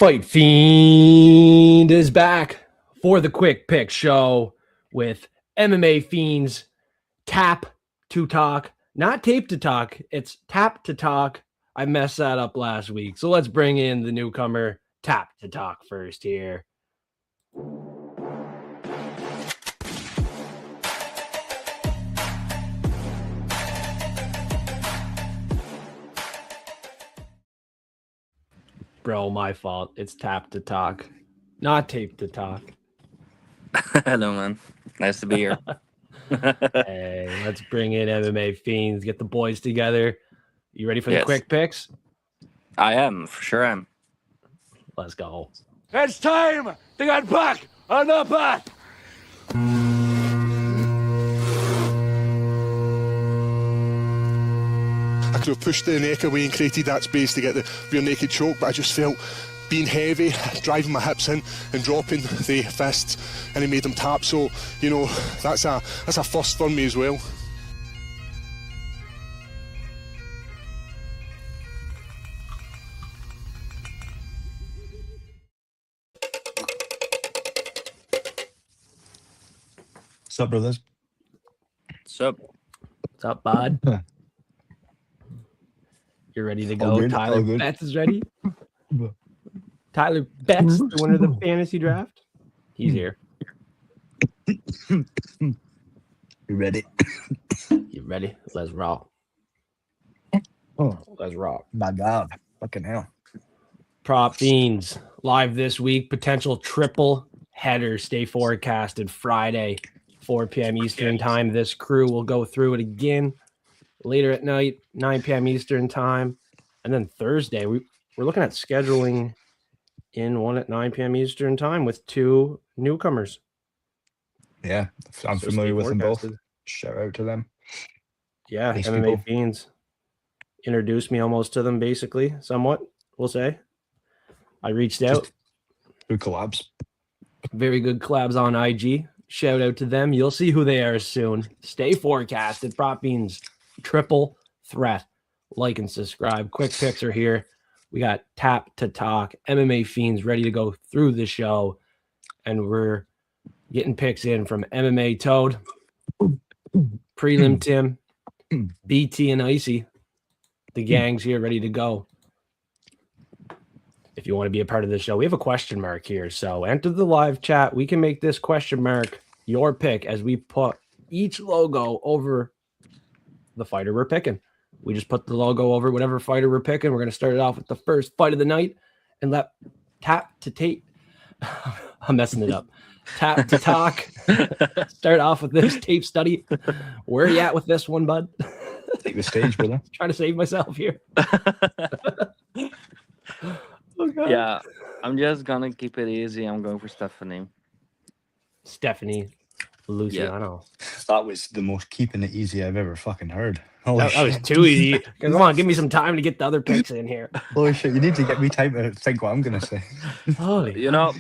Fight Fiend is back for the Quick Pick Show with MMA Fiends Tap to Talk. Not Tape to Talk, it's Tap to Talk. I messed that up last week. So let's bring in the newcomer, Tap to Talk, first here. Bro, my fault. It's Tap to Talk, not Tape to Talk. Hello, man. Nice to be here. Hey, let's bring in MMA Fiends. Get the boys together. You ready for the quick picks? I am, for sure am. Let's go. It's time to get back on the back. I could have pushed the neck away and created that space to get the rear naked choke, but I just felt being heavy, driving my hips in and dropping the fists, and it made them tap. So, you know, that's a first for me as well. What's up, brothers? What's up? What's up, bud? You're ready to All go. good, Tyler all good. Betts is ready. Tyler Betts, the winner of the fantasy draft. He's here. You ready? You ready? Let's rock. Oh, Let's rock. my God. Fucking hell. Prop Fiends live this week. Potential triple header. Stay forecasted Friday, 4 p.m. Eastern time. This crew will go through it again later at night, 9 p.m. Eastern time. And then Thursday, we're looking at scheduling in one at 9 p.m. Eastern time with two newcomers. Yeah, I'm So familiar stay with them both. forecasted. Shout out to them. Yeah, Nice MMA people. Fiends introduced me almost to them, basically, somewhat, we'll say. I reached out. Good collabs. Very good collabs on IG. Shout out to them. You'll see who they are soon. Stay forecasted. Prop Fiends triple threat. Like and subscribe. Quick picks are here. We got Tap to Talk, MMA Fiends ready to go through the show. And we're getting picks in from MMA Toad, Prelim Tim, BT and Icy. The gang's here ready to go. If you want to be a part of the show, we have a question mark here. So enter the live chat. We can make this question mark your pick as we put each logo over the fighter we're picking. We just put the logo over whatever fighter we're picking. We're going to start it off with the first fight of the night and let Tap to Tape. I'm messing it up. Tap to Talk. Start off with this tape study. Where are you at with this one, bud? Take the stage, brother. Trying to save myself here. Oh, God. Yeah, I'm just gonna keep it easy. I'm going for Stephanie. Stephanie Luciano. That was the most keeping it easy I've ever fucking heard. Holy That was shit. too easy. Come on, give me some time to get the other picks in here. Holy shit, you need to get me time to think what I'm going to say. Holy. You know,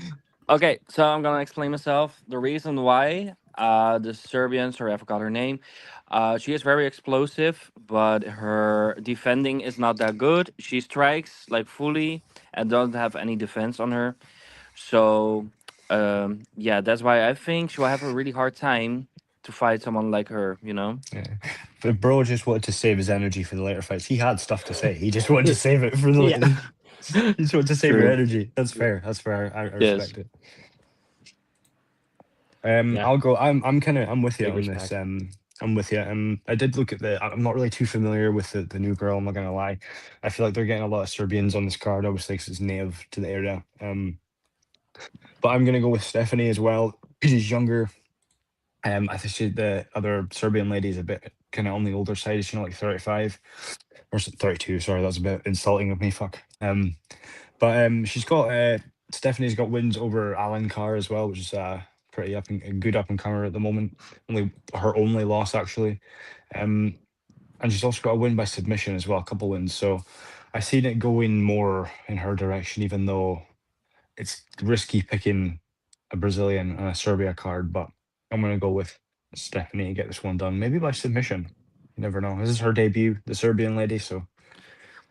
okay, so I'm gonna explain myself. The reason why the Serbian, sorry, I forgot her name. She is very explosive, but her defending is not that good. She strikes like fully and doesn't have any defense on her. So, yeah, that's why I think she will have a really hard time to fight someone like her, you know? Yeah. But bro just wanted to save his energy for the later fights. He had stuff to say. He just wanted to save it for the later. He just wanted to save your True. energy. That's fair. That's fair. I Yes. respect it. I'll go. I'm with you Big on respect. this. I'm with you. I did look at I'm not really too familiar with the new girl. I'm not gonna lie. I feel like they're getting a lot of Serbians on this card, obviously, because it's native to the area. But I'm gonna go with Stephanie as well. She's younger. I think the other Serbian lady is a bit kind of on the older side. She's like 35 or 32. Sorry, that's a bit insulting of me. Fuck. But she's got Stephanie's got wins over Alan Carr as well, which is pretty a good up and comer at the moment. Only her only loss actually, and she's also got a win by submission as well, a couple wins. So I seen it going more in her direction, even though it's risky picking a Brazilian and a Serbia card. But I'm gonna go with Stephanie and get this one done, maybe by submission. You never know. This is her debut, the Serbian lady. So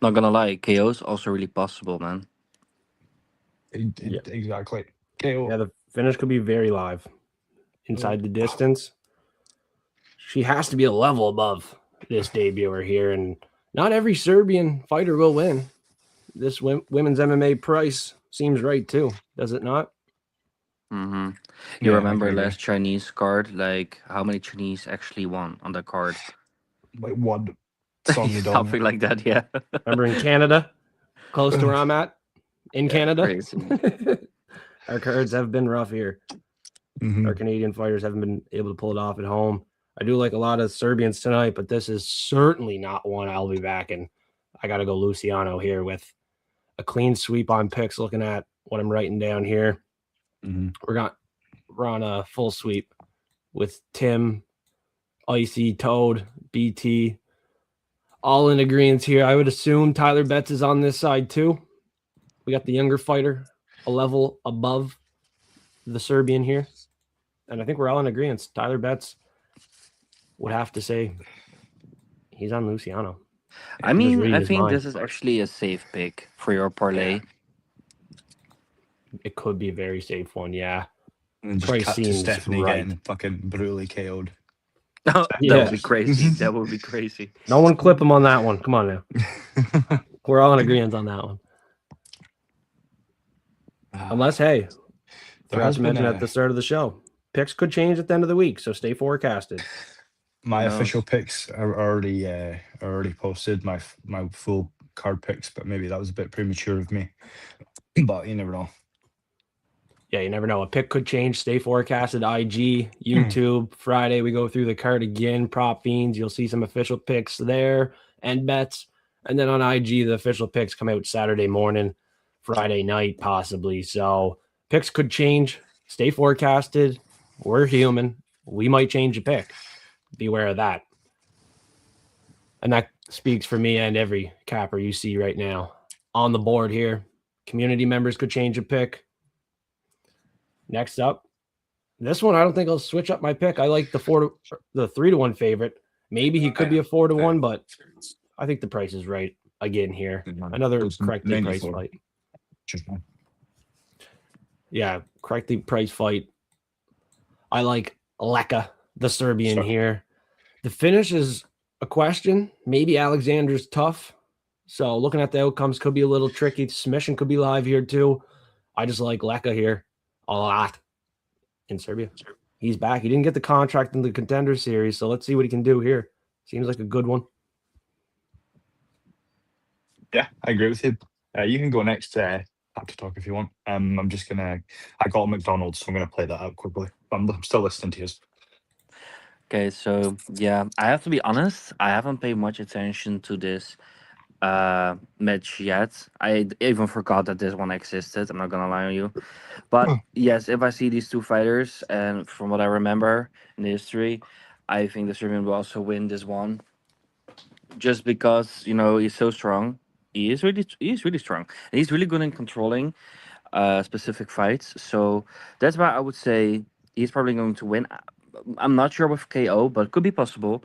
Not gonna lie, KO's also really possible, man. Yeah. Exactly. KO. Yeah, the finish could be very live. Inside the distance. She has to be a level above this debuter here, and not every Serbian fighter will win. This women's MMA price seems right too, does it not? Mm-hmm. You Yeah, I remember can agree. last Chinese card? Like how many Chinese actually won on the card? Like one strongly dominant. Something like that, yeah. Remember in Canada, close to where I'm at, in Canada, Crazy. our cards have been rough here. Mhm. Our Canadian fighters haven't been able to pull it off at home. I do like a lot of Serbians tonight, but this is certainly not one I'll be backing. I got to go Luciano here with a clean sweep on picks. Looking at what I'm writing down here, Mhm. we're on a full sweep with Tim, Icy, Toad, BT, all in agreement here. I would assume Tyler Betts is on this side too. We got the younger fighter, a level above the Serbian here. And I think we're all in agreement. Tyler Betts would have to say he's on Luciano. I I'm just mean, reading I his think mind. this is actually a safe pick for your parlay. It could be a very safe one, yeah. And just Price cut to seems Stephanie right. getting fucking brutally KO'd. That Yeah. would be crazy. That would be crazy. No one clip him on that one. Come on now. We're all in agreement on that one. Unless, hey, There forgot has to been mention at the start of the show, picks could change at the end of the week, so stay forecasted. my Who knows? official picks are already posted. My full card picks, but maybe that was a bit premature of me. But you never know. Yeah, you never know. A pick could change. Stay forecasted. IG, YouTube. Friday, we go through the card again. Prop Fiends. You'll see some official picks there and bets. And then on IG, the official picks come out Saturday morning, Friday night, possibly. So picks could change. Stay forecasted. We're human. We might change a pick. Beware of that. And that speaks for me and every capper you see right now on the board here. Community members could change a pick. Next up, this one I don't think I'll switch up my pick. I like the 3-1 favorite. Maybe he could be a 4-1, but I think the price is right again here. Another correctly priced fight. Yeah, correctly priced fight. I like Leka, the Serbian here. The finish is a question. Maybe Alexander's tough. So looking at the outcomes could be a little tricky. Submission could be live here too. I just like Leka here a lot in Serbia. He's back. He didn't get the contract in the Contender Series, so let's see what he can do here. Seems like a good one. Yeah, I agree with you. You can go next. Back to talk if you want. I'm just gonna. I got a McDonald's, so I'm gonna play that out quickly. I'm still listening to you. Okay, so yeah, I have to be honest. I haven't paid much attention to this match yet. I even forgot that this one existed. I'm not gonna lie on you, but yes, if I see these two fighters, and from what I remember in the history, I think the Serbian will also win this one. Just because he's so strong. He is really strong. And he's really good in controlling specific fights. So that's why I would say he's probably going to win. I'm not sure with KO, but could be possible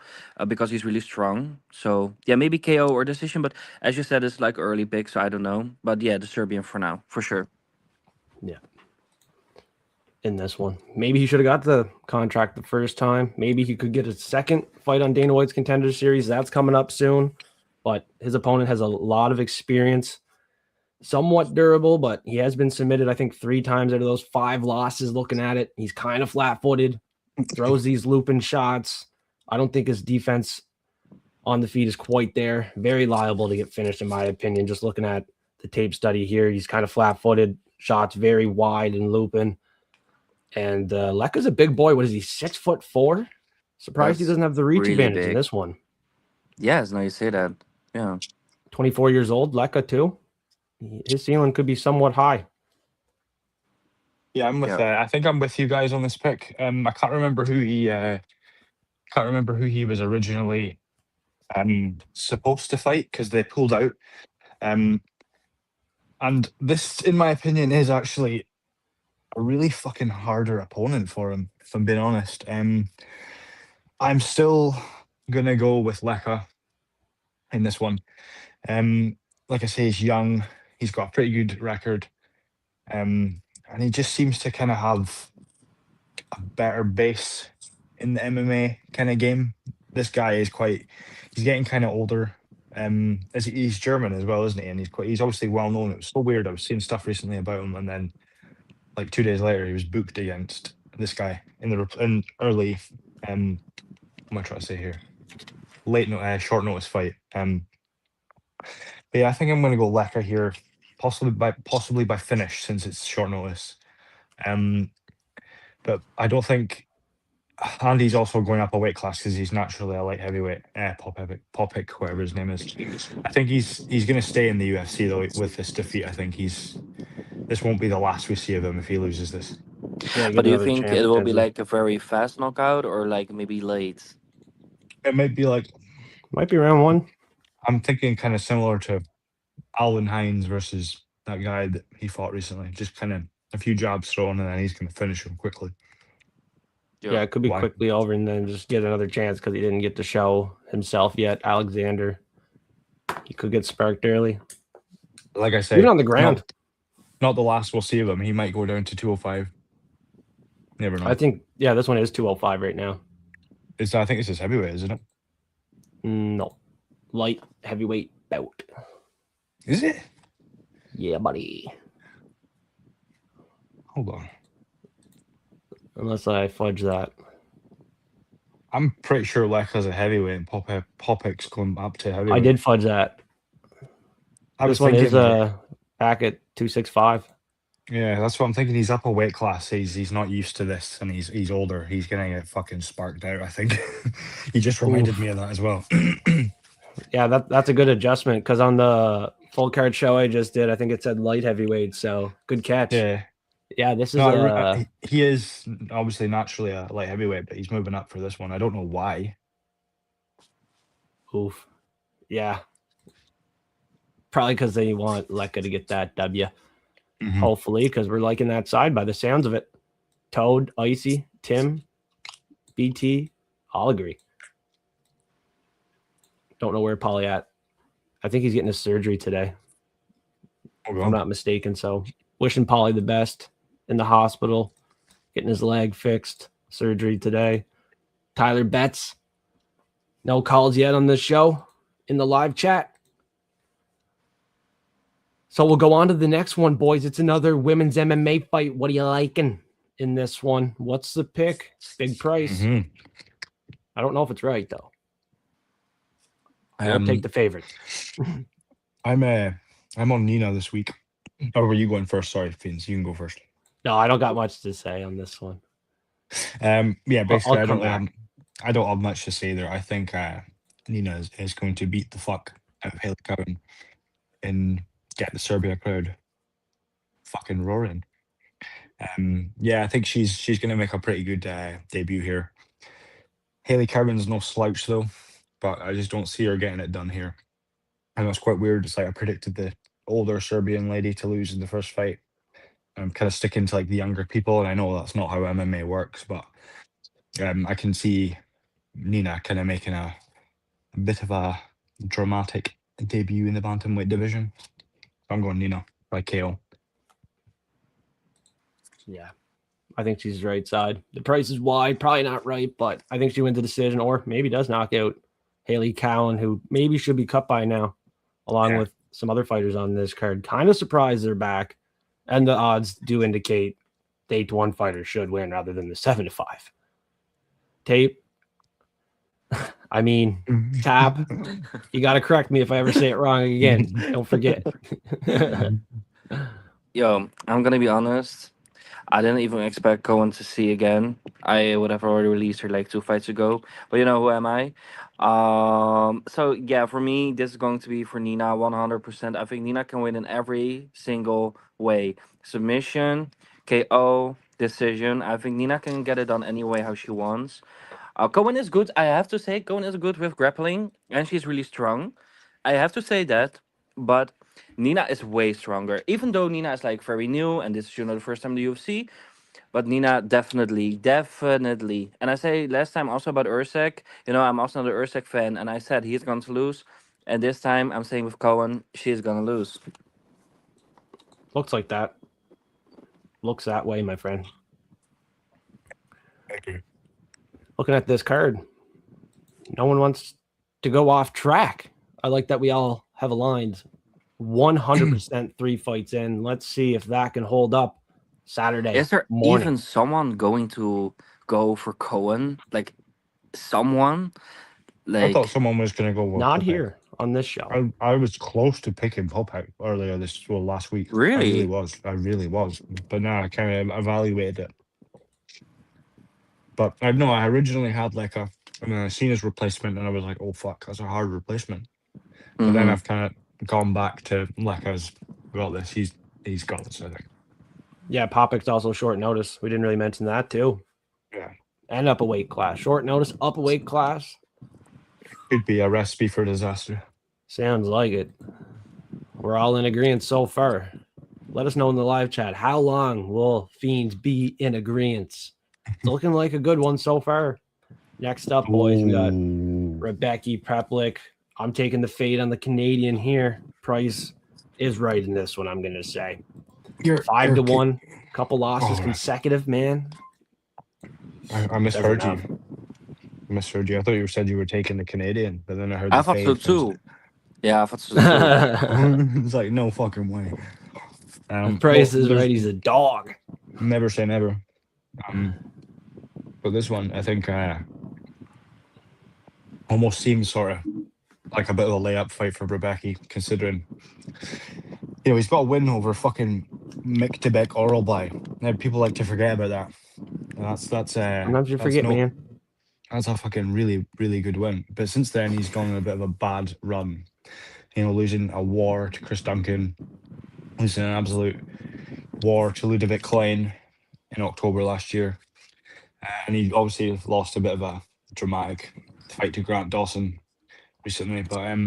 because he's really strong. So yeah, maybe KO or decision. But as you said, it's like early pick, so I don't know. But yeah, the Serbian for now, for sure. Yeah. In this one, maybe he should have got the contract the first time. Maybe he could get a second fight on Dana White's Contender Series. That's coming up soon. But his opponent has a lot of experience, somewhat durable, but he has been submitted, I think, 3 times out of those 5 losses. Looking at it, he's kind of flat-footed, throws these looping shots. I don't think his defense on the feet is quite there. Very liable to get finished, in my opinion. Just looking at the tape study here, he's kind of flat-footed, shots very wide and looping. And Leka's a big boy. What is he, 6'4"? Surprised he That's doesn't have the reach really advantage in big. this one. Yes, no, you say that. Yeah. 24 years old, Leka too. His ceiling could be somewhat high. Yeah, I'm with. Yeah. I think I'm with you guys on this pick. I can't remember who he. Can't remember who he was originally supposed to fight because they pulled out. And this, in my opinion, is actually a really fucking harder opponent for him. If I'm being honest, I'm still gonna go with Leka in this one. Like I say, he's young. He's got a pretty good record. And he just seems to kind of have a better base in the MMA kind of game. This guy is he's getting kind of older. He's German as well, isn't he? And he's obviously well known. It was so weird. I was seeing stuff recently about him, and then like 2 days later, he was booked against this guy in early. What am I trying to say here? Short notice fight. But yeah, I think I'm going to go Lecker here, possibly by finish since it's short notice. But I don't think Andy's also going up a weight class because he's naturally a light heavyweight. Popic, whatever his name is. I think he's going to stay in the UFC though with this defeat. I think this won't be the last we see of him if he loses this. Yeah, But get do you another think chance it will be potentially. like a very fast knockout or like maybe late? It might be like, Might be round 1. I'm thinking kind of similar to Alvin Hines versus that guy that he fought recently. Just kind of a few jabs thrown and then he's going to finish him quickly. Yeah, it could be Why? quickly over and then just get another chance because he didn't get to show himself yet. Alexander, he could get sparked early. Like I say, Even on the ground. Not the last we'll see of him. He might go down to 205. Never know. I think, yeah, this one is 205 right now. I think it's his heavyweight, isn't it? No. Light heavyweight bout. Is it? Yeah, buddy. Hold on. Unless I fudge that. I'm pretty sure Lekka's a heavyweight and Popic's going up to heavyweight. I did fudge that. This one is back at 265. Yeah, that's what I'm thinking. He's up a weight class. He's not used to this, and he's older. He's gonna get fucking sparked out. I think. He just reminded me of that as well. Yeah, that's a good adjustment because on the full card show I just did, I think it said light heavyweight. So good catch. Yeah, this is he is obviously naturally a light heavyweight, but he's moving up for this one. I don't know why. Oof. Yeah. Probably because they want Lekka to get that W. Mm-hmm. Hopefully, because we're liking that side by the sounds of it. Toad, Icy, Tim, BT, all agree. Don't know where Polly at. I think he's getting his surgery today. If I'm not mistaken. So wishing Polly the best in the hospital, getting his leg fixed, surgery today. Tyler Betts, no calls yet on this show in the live chat. So we'll go on to the next one, boys. It's another women's MMA fight. What are you liking in this one? What's the pick? Big price. Mm-hmm. I don't know if it's right, though. I won't take the favorite. I'm on Nina this week. Or were you going first? Sorry, Fiends. You can go first. No, I don't got much to say on this one. Yeah, basically, I don't have much to say there. I think Nina is going to beat the fuck out of Haley Cowan and get the Serbia crowd fucking roaring. Yeah, I think she's going to make a pretty good debut here. Haley Cowan's no slouch though, but I just don't see her getting it done here. And that's quite weird. It's like I predicted the older Serbian lady to lose in the first fight. I'm kind of sticking to like the younger people, and I know that's not how MMA works, but I can see Nina kind of making a bit of a dramatic debut in the bantamweight division. I'm going Nina by KO. Yeah, I think she's the right side. The price is wide, probably not right, but I think she wins the decision or maybe does knock out Haley Cowan, who maybe should be cut by now, along with some other fighters on this card. Kind of surprised they're back, and the odds do indicate the 8-1 fighter should win rather than the 7-5. Tape. I mean, Tab. You got to correct me if I ever say it wrong again. Don't forget. Yo, I'm gonna be honest. I didn't even expect Cohen to see again. I would have already released her like 2 fights ago. But you know who am I? So yeah, for me, this is going to be for Nina 100%. I think Nina can win in every single way. Submission, KO, decision. I think Nina can get it done any way how she wants. Cohen is good. I have to say, Cohen is good with grappling, and she's really strong. I have to say that, but Nina is way stronger. Even though Nina is like very new, and this is the first time in the UFC, but Nina definitely. And I say last time also about Ursek. I'm also not an Ursek fan, and I said he's going to lose. And this time I'm saying with Cohen, she's gonna lose. Looks like that. Looks that way, my friend. Looking at this card, no one wants to go off track. I like that we all have aligned 100% 3 fights in. Let's see if that can hold up Saturday Is there morning. even someone going to go for Cohen? Like someone? I thought Like someone was going to go with Not Popek. here on this show. I was close to picking Popek earlier last week. I really? really was. But now I kind of evaluated it. But I know I originally had like I seen his replacement and I was like, oh fuck, that's a hard replacement. But then Mhm. I've kind of gone back to like I've got this. He's got this, I think. Yeah, Popek's also short notice. We didn't really mention that too. Yeah. And up a weight class. Short notice, up a weight class. Could be a recipe for disaster. Sounds like it. We're all in agreement so far. Let us know in the live chat. How long will Fiends be in agreement? It's looking like a good one so far. Next up, boys, we got Rebecca Preplik. I'm taking the fade on the Canadian here. Price is right in this one, I'm going to say. 5-1. Couple losses consecutive, man. I misheard you. I misheard you. I thought you said you were taking the Canadian, but then I heard I the thought so fade too. Yeah, I thought so too. It's like no fucking way. Price is right. He's a dog. Never say never. But this one, I think, almost seems sort of like a bit of a layup fight for Rebecca, considering he's got a win over fucking Mick Tibek Oralby. Now people like to forget about that. And that's Sometimes you forget, man. That's a fucking really, really good win. But since then, he's gone on a bit of a bad run. Losing a war to Chris Duncan, losing an absolute war to Ludovic Klein in October last year. And he obviously lost a bit of a dramatic fight to Grant Dawson recently. But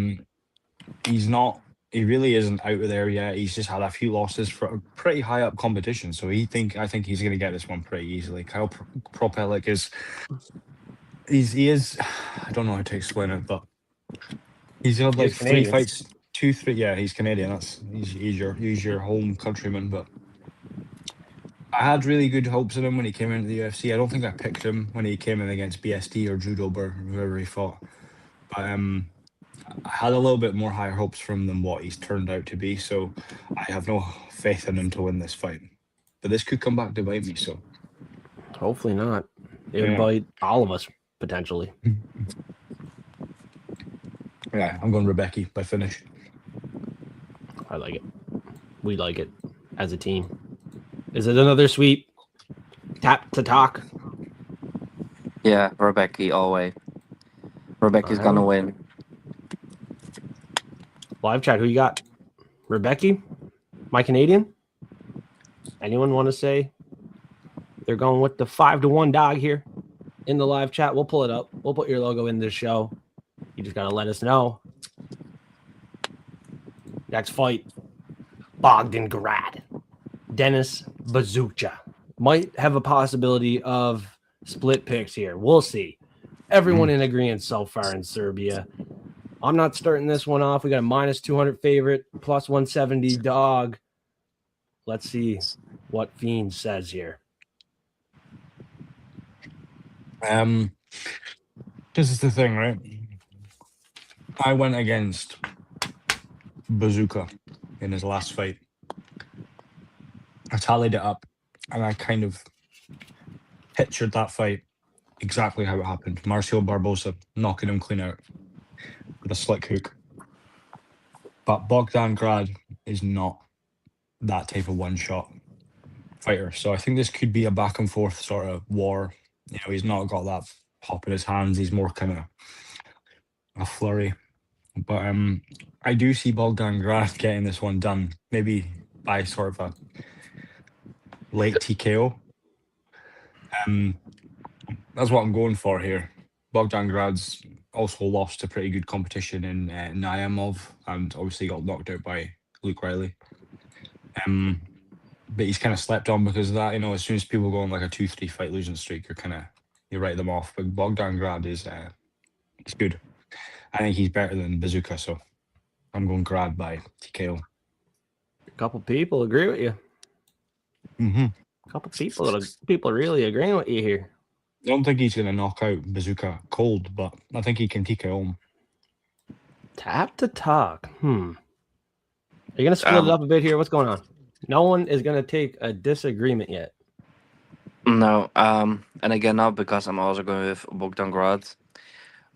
he really isn't out of there yet. He's just had a few losses for a pretty high up competition. So I think he's going to get this one pretty easily. Kyle Propelic he is, I don't know how to explain it, but he's had like 3 fights, 2, 3. Yeah, he's Canadian. He's your home countryman. But I had really good hopes of him when he came into the UFC. I don't think I picked him when he came in against BSD or Judo or whoever he fought. But I had a little bit more higher hopes from than what he's turned out to be. So I have no faith in him to win this fight. But this could come back to bite me. So hopefully not. It would bite all of us potentially. Yeah, I'm going Rebecca by finish. I like it. We like it as a team. Is it another sweep? Tap to talk. Yeah, Rebecca always. Rebecca's gonna win. Live chat, who you got? Rebecca? My Canadian? Anyone want to say they're going with the 5-1 dog here in the live chat? We'll pull it up. We'll put your logo in this show. You just got to let us know. Next fight, Bogdangrad. Dennis Bazoocha. Might have a possibility of split picks here. We'll see. Everyone in agreement so far in Serbia. I'm not starting this one off. We got a -200 favorite, +170 dog. Let's see what Fiend says here. This is the thing, right? I went against Bazooka in his last fight. I tallied it up, and I kind of pictured that fight exactly how it happened. Marcio Barbosa knocking him clean out with a slick hook. But Bogdangrad is not that type of one-shot fighter. So I think this could be a back-and-forth sort of war. He's not got that pop in his hands. He's more kind of a flurry. But I do see Bogdangrad getting this one done, maybe by sort of a late TKO. That's what I'm going for here. Bogdangrad's also lost to pretty good competition in Naimov and obviously got knocked out by Luke Riley. But he's kind of slept on because of that. As soon as people go on like a 2-3 fight losing streak, you write them off. But Bogdangrad is he's good. I think he's better than Bazooka, so I'm going Grad by TKO. A couple people agree with you. A couple people really agreeing with you here. I don't think he's going to knock out Bazooka cold, but I think he can TKO him. Tap to talk. Are you going to split it up a bit here? What's going on? No one is going to take a disagreement yet. No, and again, not because I'm also going with Bogdan Grad.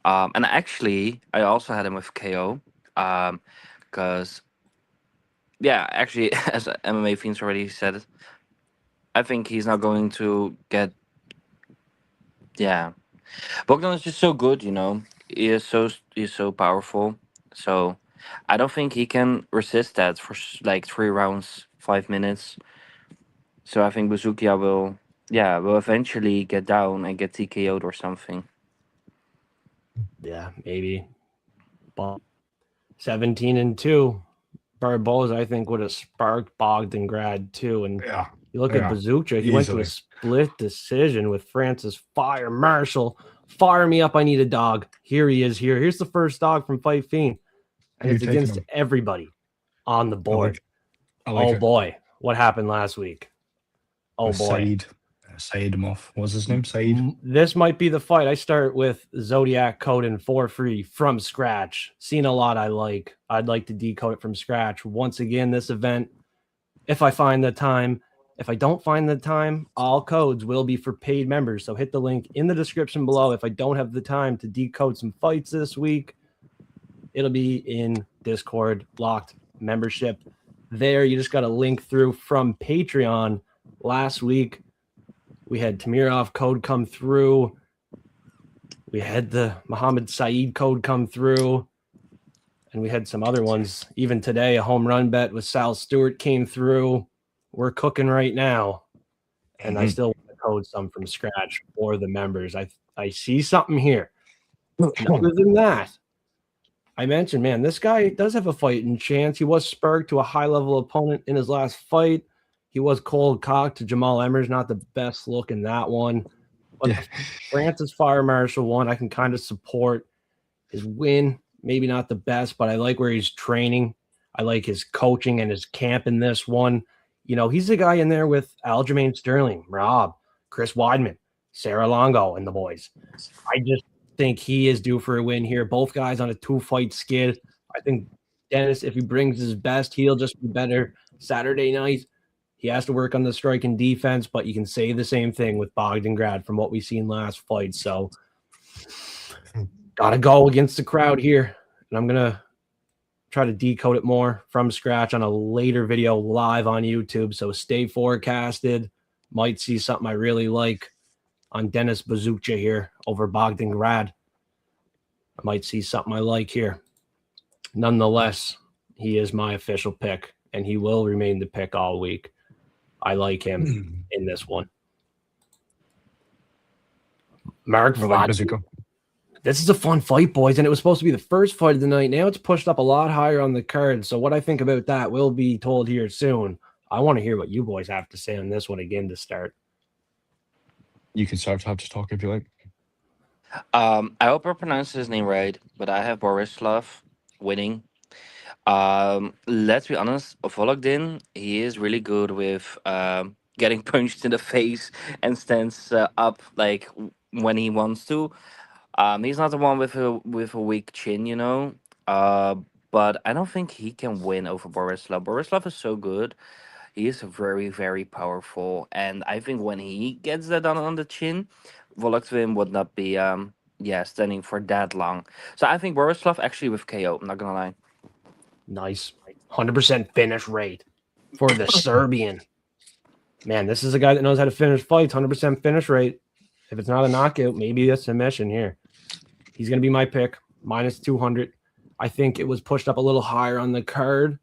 And actually, I also had him with KO. Because, yeah, actually, as MMA Fiends already said, I think he's not going to get. Yeah, Bogdan is just so good, you know. He's so powerful. So, I don't think he can resist that for like 3 rounds, 5 minutes. So I think Bazookia will eventually get down and get TKO'd or something. Yeah, maybe. But 17-2. Barboza, I think, would have sparked Bogdangrad too. And you look at Bazooka, he went to a split decision with Francis Fire Marshall. Fire me up, I need a dog. Here he is here. Here's the first dog from Fight Fiend. And it's against everybody on the board. I like it. Boy, what happened last week? Oh boy. Saidimov. What's his name? Said. This might be the fight. I start with Zodiac coding for free from scratch. Seen a lot I like. I'd like to decode it from scratch. Once again, this event, if I find the time, if I don't find the time, all codes will be for paid members. So hit the link in the description below. If I don't have the time to decode some fights this week, it'll be in Discord locked membership. There, you just got a link through from Patreon. Last week, we had Tamirov code come through. We had the Muhammad Saeed code come through. And we had some other ones. Even today, a home run bet with Sal Stewart came through. We're cooking right now. And I still want to code some from scratch for the members. I see something here. And other than that, I mentioned, man, this guy does have a fighting chance. He was spurred to a high-level opponent in his last fight. He was cold cocked to Jamal Emmers, not the best look in that one. But Francis Fire Marshall one, I can kind of support his win. Maybe not the best, but I like where he's training. I like his coaching and his camp in this one. You know, he's the guy in there with Aljamain Sterling, Rob, Chris Weidman, Sarah Longo, and the boys. I just think he is due for a win here. Both guys on a 2-fight skid. I think Dennis, if he brings his best, he'll just be better Saturday night. He has to work on the strike and defense, but you can say the same thing with Bogdangrad from what we've seen last fight. So, got to go against the crowd here. And I'm going to try to decode it more from scratch on a later video live on YouTube. So, stay forecasted. Might see something I really like on Dennis Bazooka here over Bogdangrad. I might see something I like here. Nonetheless, he is my official pick, and he will remain the pick all week. I like him in this one. Mark Vlad. This is a fun fight, boys, and it was supposed to be the first fight of the night. Now it's pushed up a lot higher on the card, so what I think about that will be told here soon. I want to hear what you boys have to say on this one again to start. You can start to have to talk if you like. I hope I pronounce his name right, but I have Borislav winning. Let's be honest, Vologdin, he is really good with getting punched in the face and stands up like when he wants to. He's not the one with a weak chin, you know. But I don't think he can win over Borislav. Borislav is so good. He is very, very powerful, and I think when he gets that on the chin, Vologdin would not be standing for that long. So I think Borislav actually with KO. I'm not gonna lie. Nice. 100% finish rate for the Serbian. Man, this is a guy that knows how to finish fights. 100% finish rate. If it's not a knockout, maybe a submission here. He's going to be my pick. Minus 200. I think it was pushed up a little higher on the card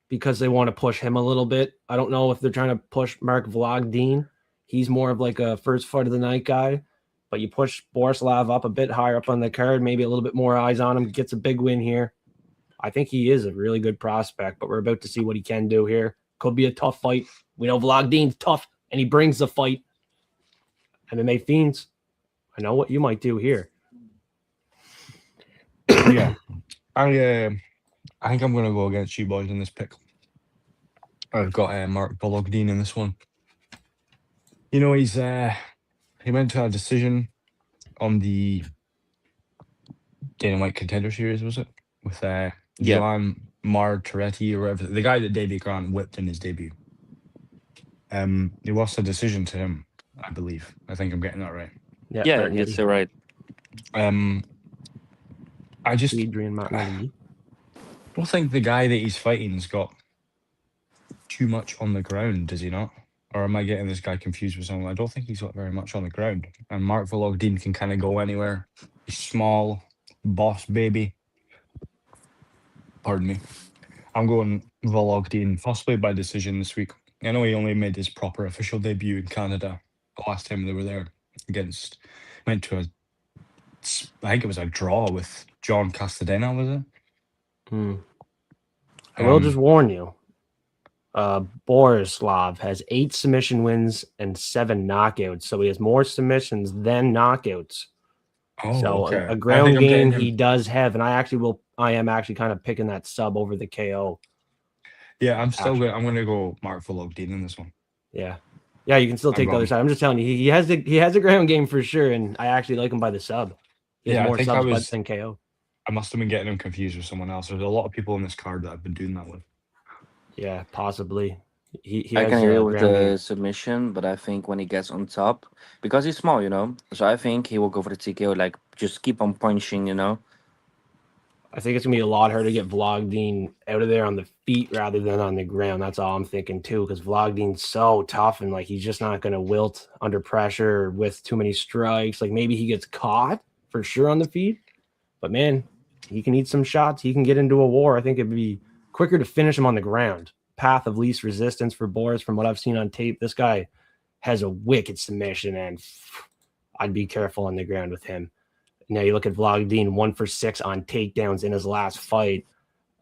because they want to push him a little bit. I don't know if they're trying to push Mark Vlagdin. He's more of like a first fight of the night guy. But you push Borislav up a bit higher up on the card, maybe a little bit more eyes on him, gets a big win here. I think he is a really good prospect, but we're about to see what he can do here. Could be a tough fight. We know Vlagdin's tough, and he brings the fight. MMA Fiends, I know what you might do here. Yeah. I think I'm going to go against you boys in this pick. I've got Mark Vologdin in this one. You know, he went to a decision on the Dana White Contender Series, was it? With Yeah. Joan Martiretti or whatever, the guy that Davey Grant whipped in his debut. He lost a decision to him, I believe. I think I'm getting that right. Yeah, Martin that's Eddie. right. I just Adrian Martinelli. don't think the guy that he's fighting's got too much on the ground, does he not? Or am I getting this guy confused with someone? I don't think he's got very much on the ground. And Mark Vologdin can kind of go anywhere. He's small, boss baby. Pardon me. I'm going Vologdin, possibly by decision this week. I know he only made his proper official debut in Canada the last time they were there went to I think it was a draw with John Castadena, was it? I will just warn you. Borislav has 8 submission wins and 7 knockouts, so he has more submissions than knockouts. Oh, So okay. a ground I'm getting game he him. does have, and I am actually kind of picking that sub over the KO. Yeah, I'm gonna go Mark Vologdin in this one. Yeah, you can still take the other side. I'm just telling you, he has a ground game for sure, and I actually like him by the sub. He has more subs than KO. I must have been getting him confused with someone else. There's a lot of people in this card that I've been doing that with. Yeah, possibly. I can agree with the submission, but I think when he gets on top, because he's small, so I think he will go for the TKO, like just keep on punching, I think it's gonna be a lot harder to get Vologdin out of there on the feet rather than on the ground. That's all I'm thinking too, because Vologdin's so tough and like he's just not gonna wilt under pressure with too many strikes. Like maybe he gets caught for sure on the feet, but man, he can eat some shots. He can get into a war. I think it'd be quicker to finish him on the ground. Path of least resistance for Boris, from what I've seen on tape. This guy has a wicked submission, and I'd be careful on the ground with him. Now you look at Vologdin, 1 for 6 on takedowns in his last fight.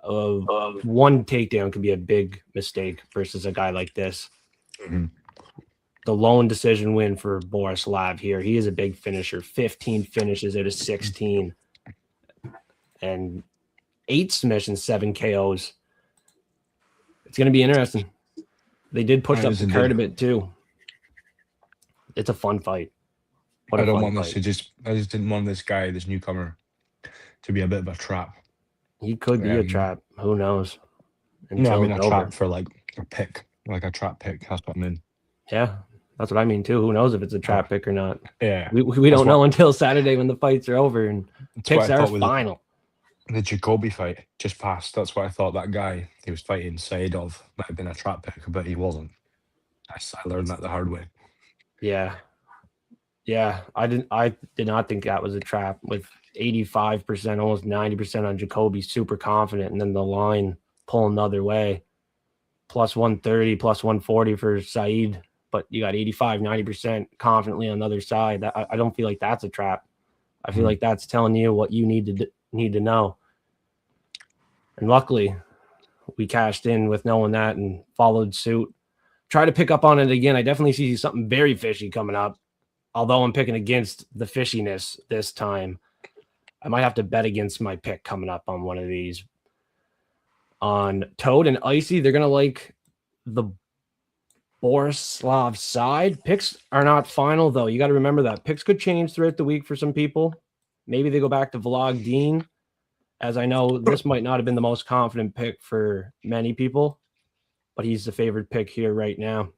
One takedown could be a big mistake versus a guy like this. Mm-hmm. The lone decision win for Borislav here. He is a big finisher. 15 finishes out of 16. And 8 submissions, 7 KOs. It's going to be interesting. They did push up the card a bit too. It's a fun fight. I don't want this to I just didn't want this guy, this newcomer, to be a bit of a trap. He could be a trap. Who knows? No, I mean a trap for like a pick, like a trap pick. That's what I mean. Yeah, that's what I mean too. Who knows if it's a trap pick or not? Yeah, we don't know until Saturday when the fights are over and picks are final. The Jacoby fight just passed. That's what I thought. That guy he was fighting Saidov might have been a trap pick, but he wasn't. I learned that the hard way. Yeah, I did not think that was a trap with 85%, almost 90% on Jacoby, super confident, and then the line pulling the other way. Plus 130, plus 140 for Saeed, but you got 85, 90% confidently on the other side. I don't feel like that's a trap. I feel like that's telling you what you need to know. And luckily, we cashed in with knowing that and followed suit. Try to pick up on it again. I definitely see something very fishy coming up. Although I'm picking against the fishiness this time, I might have to bet against my pick coming up on one of these. On Toad and Icy, they're going to like the Borislav side. Picks are not final, though. You got to remember that. Picks could change throughout the week for some people. Maybe they go back to Vologdin, as I know this might not have been the most confident pick for many people, but he's the favorite pick here right now.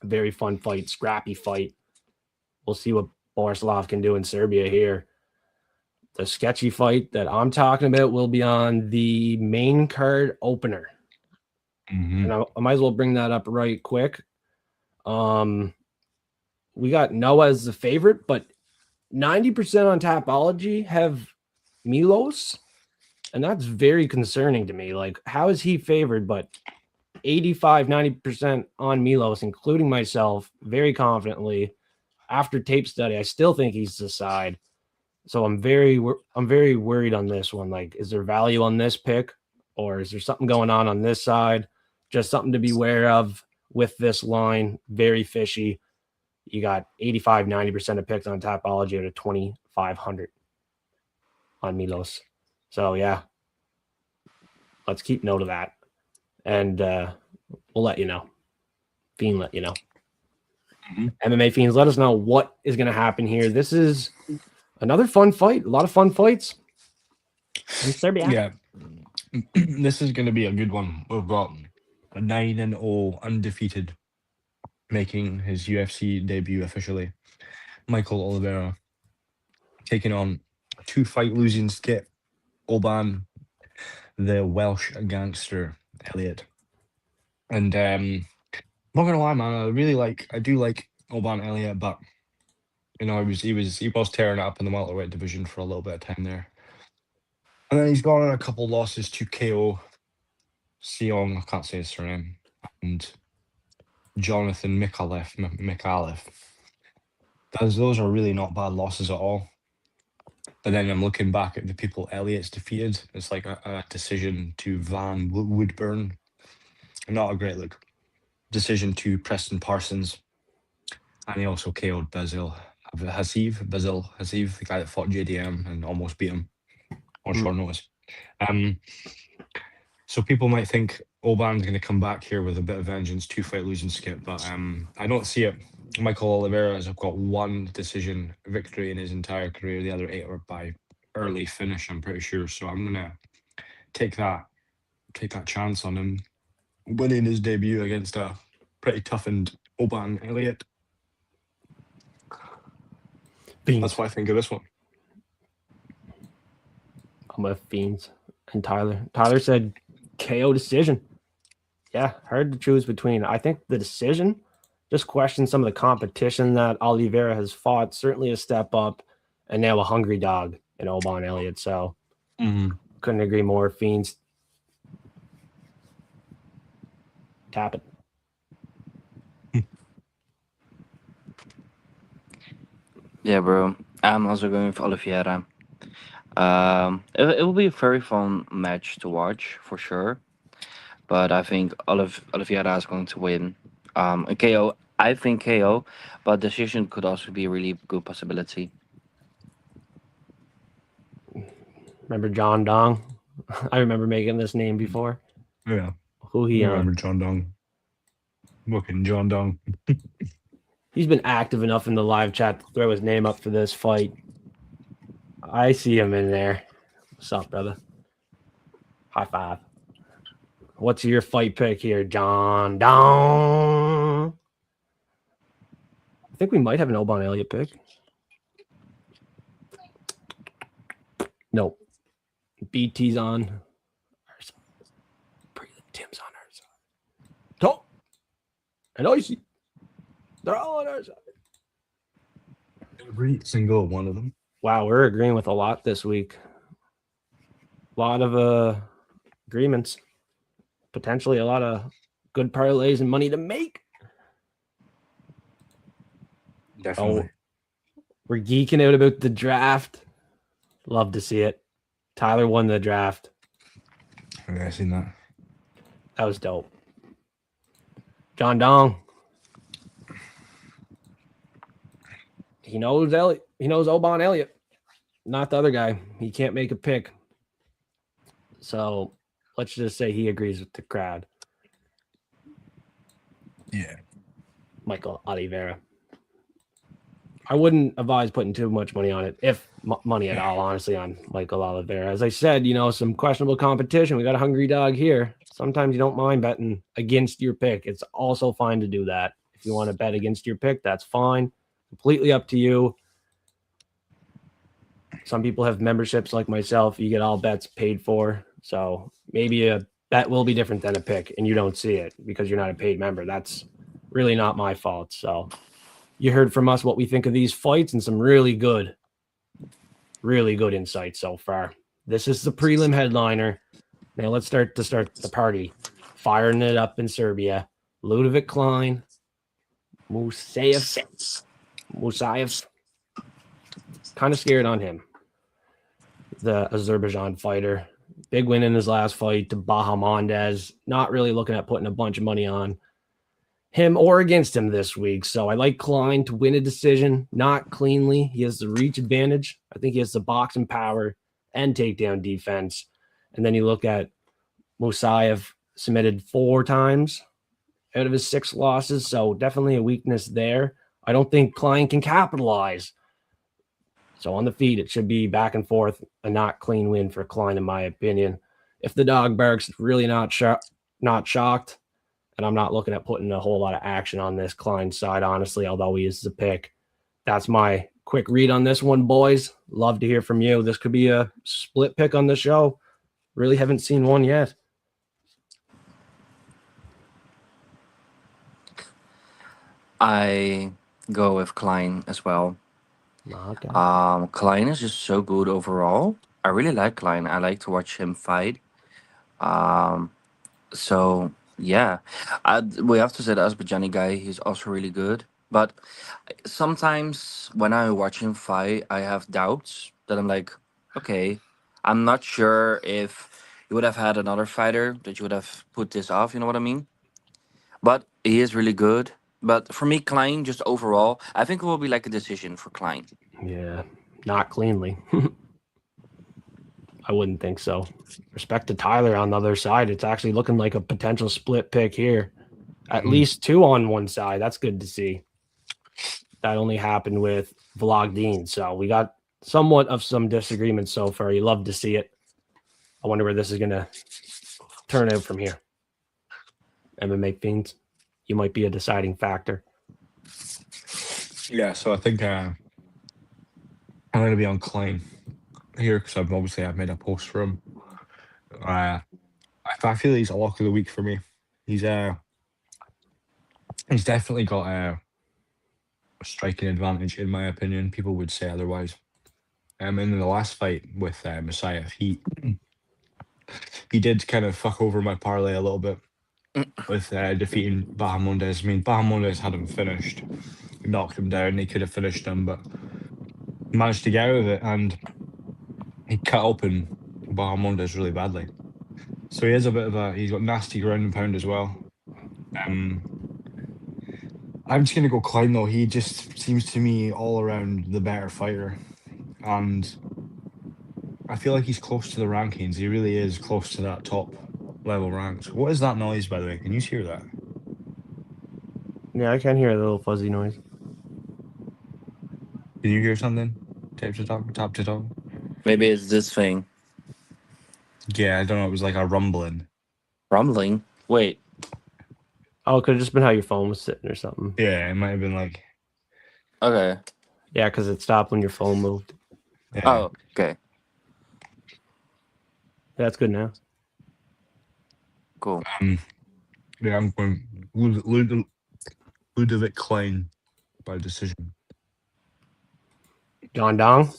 Very fun fight, scrappy fight. We'll see what Borislav can do in Serbia here. The sketchy fight that I'm talking about will be on the main card opener. Mm-hmm. And I might as well bring that up right quick. We got Noah as the favorite, but 90% on Tapology have Milos, and that's very concerning to me. Like, how is he favored, but 85, 90% on Milos, including myself, very confidently. After tape study, I still think he's the side. So I'm very worried on this one. Like, is there value on this pick, or is there something going on this side? Just something to be aware of with this line. Very fishy. You got 85, 90% of picks on Tapology out of 2,500 on Milos. So yeah, let's keep note of that, and we'll let you know. Fiend let you know. MMA Fiends, let us know what is going to happen here. This is another fun fight. A lot of fun fights in Serbia. Yeah. This is going to be a good one. We've got a 9-0 undefeated making his UFC debut officially. Michael Oliveira taking on a 2-fight losing skip, Oban, the Welsh gangster, Elliot. And not gonna lie, man, I do like Oban Elliot, but you know, he was tearing it up in the welterweight division for a little bit of time there. And then he's gone on a couple losses to KO, Seong, I can't say his surname, and Jonathan Mikalev. Those are really not bad losses at all. But then I'm looking back at the people Elliot's defeated. It's like a decision to Van Woodburn. Not a great look. Decision to Preston Parsons. And he also KO'd Basil Hasib, the guy that fought JDM and almost beat him on short notice. So people might think Oban's going to come back here with a bit of vengeance, 2-fight losing skip, but I don't see it. Michael Oliveira has got 1 decision victory in his entire career. The other 8 are by early finish, I'm pretty sure. So I'm going to take that chance on him winning his debut against a pretty toughened Oban Elliot. That's what I think of this one. I'm with Fiends and Tyler. Tyler said KO decision. Yeah, hard to choose between. I think the decision, just question some of the competition that Oliveira has fought. Certainly a step up, and now a hungry dog in Oban Elliott. So couldn't agree more. Fiends. Tap it. Yeah, bro. I'm also going with Oliveira. It will be a very fun match to watch for sure, but I think Oliveira is going to win. A KO, I think KO, but decision could also be a really good possibility. Remember John Dong? I remember making this name before. Yeah. Who he I remember John Dong. Looking John Dong. He's been active enough in the live chat to throw his name up for this fight. I see him in there. What's up, brother? High five. What's your fight pick here, John Dong? I think we might have an Oban Elliott pick. Nope. BT's on our side. Tim's on our side. Tom and Icy. They're all on our side. Every single one of them. Wow, we're agreeing with a lot this week. A lot of agreements. Potentially a lot of good parlays and money to make. Definitely. Oh, we're geeking out about the draft. Love to see it. Tyler won the draft. Yeah, I seen that. That was dope. John Dong. He knows Elliott. He knows Oban Elliott. Not the other guy. He can't make a pick. So let's just say he agrees with the crowd. Yeah. Michael Oliveira. I wouldn't advise putting too much money on it, if money at all, honestly, on Michael Oliveira. As I said, some questionable competition. We got a hungry dog here. Sometimes you don't mind betting against your pick. It's also fine to do that. If you want to bet against your pick, that's fine. Completely up to you. Some people have memberships like myself. You get all bets paid for. So maybe a bet will be different than a pick and you don't see it because you're not a paid member. That's really not my fault. So you heard from us what we think of these fights and some really good insights so far. This is the prelim headliner. Now let's start the party. Firing it up in Serbia. Ludovic Klein. Musayev. Kind of scared on him. The Azerbaijan fighter. Big win in his last fight to Bahamondez. Not really looking at putting a bunch of money on him or against him this week. So I like Klein to win a decision, not cleanly. He has the reach advantage. I think he has the boxing power and takedown defense. And then you look at Musayev, submitted 4 times out of his 6 losses. So definitely a weakness there. I don't think Klein can capitalize. So on the feet, it should be back and forth, a not clean win for Klein, in my opinion. If the dog barks, really not shocked, and I'm not looking at putting a whole lot of action on this Klein side, honestly, although he is a pick. That's my quick read on this one, boys. Love to hear from you. This could be a split pick on the show. Really haven't seen one yet. I go with Klein as well. Okay. Klein is just so good overall. I really like Klein. I like to watch him fight. Um, so yeah, we have to say the Azerbaijani guy. He's also really good. But sometimes when I watch him fight, I have doubts that I'm like, okay, I'm not sure if you would have had another fighter that you would have put this off. You know what I mean? But he is really good. But for me, Klein, just overall, I think it will be like a decision for Klein. Yeah, not cleanly. I wouldn't think so. Respect to Tyler on the other side. It's actually looking like a potential split pick here. At least two on one side. That's good to see. That only happened with Vlogdeen. So we got somewhat of some disagreement so far. You love to see it. I wonder where this is going to turn out from here. MMA Fiends, you might be a deciding factor. Yeah, so I think I'm going to be on Klein here because I've made a post for him. I feel he's a lock of the week for me. He's definitely got a striking advantage, in my opinion. People would say otherwise. In the last fight with Messiah, he did kind of fuck over my parlay a little bit with defeating Bahamondes. I mean, Bahamondes had him finished. He knocked him down. He could have finished him, but managed to get out of it, and he cut open Bahamondes really badly. So he is a bit of he's got nasty ground and pound as well. I'm just going to go Klein, though. He just seems to me all around the better fighter. And I feel like he's close to the rankings. He really is close to that top level ranks. What is that noise, by the way? Can you hear that? Yeah, I can hear a little fuzzy noise. Can you hear something? Top to top? Maybe it's this thing. Yeah, I don't know. It was like a rumbling. Rumbling? Wait. Oh, it could have just been how your phone was sitting or something. Yeah, it might have been like... Okay. Yeah, because it stopped when your phone moved. Yeah. Oh, okay. That's good now. Cool. Yeah, I'm going Ludovic Klein by decision. John Dong,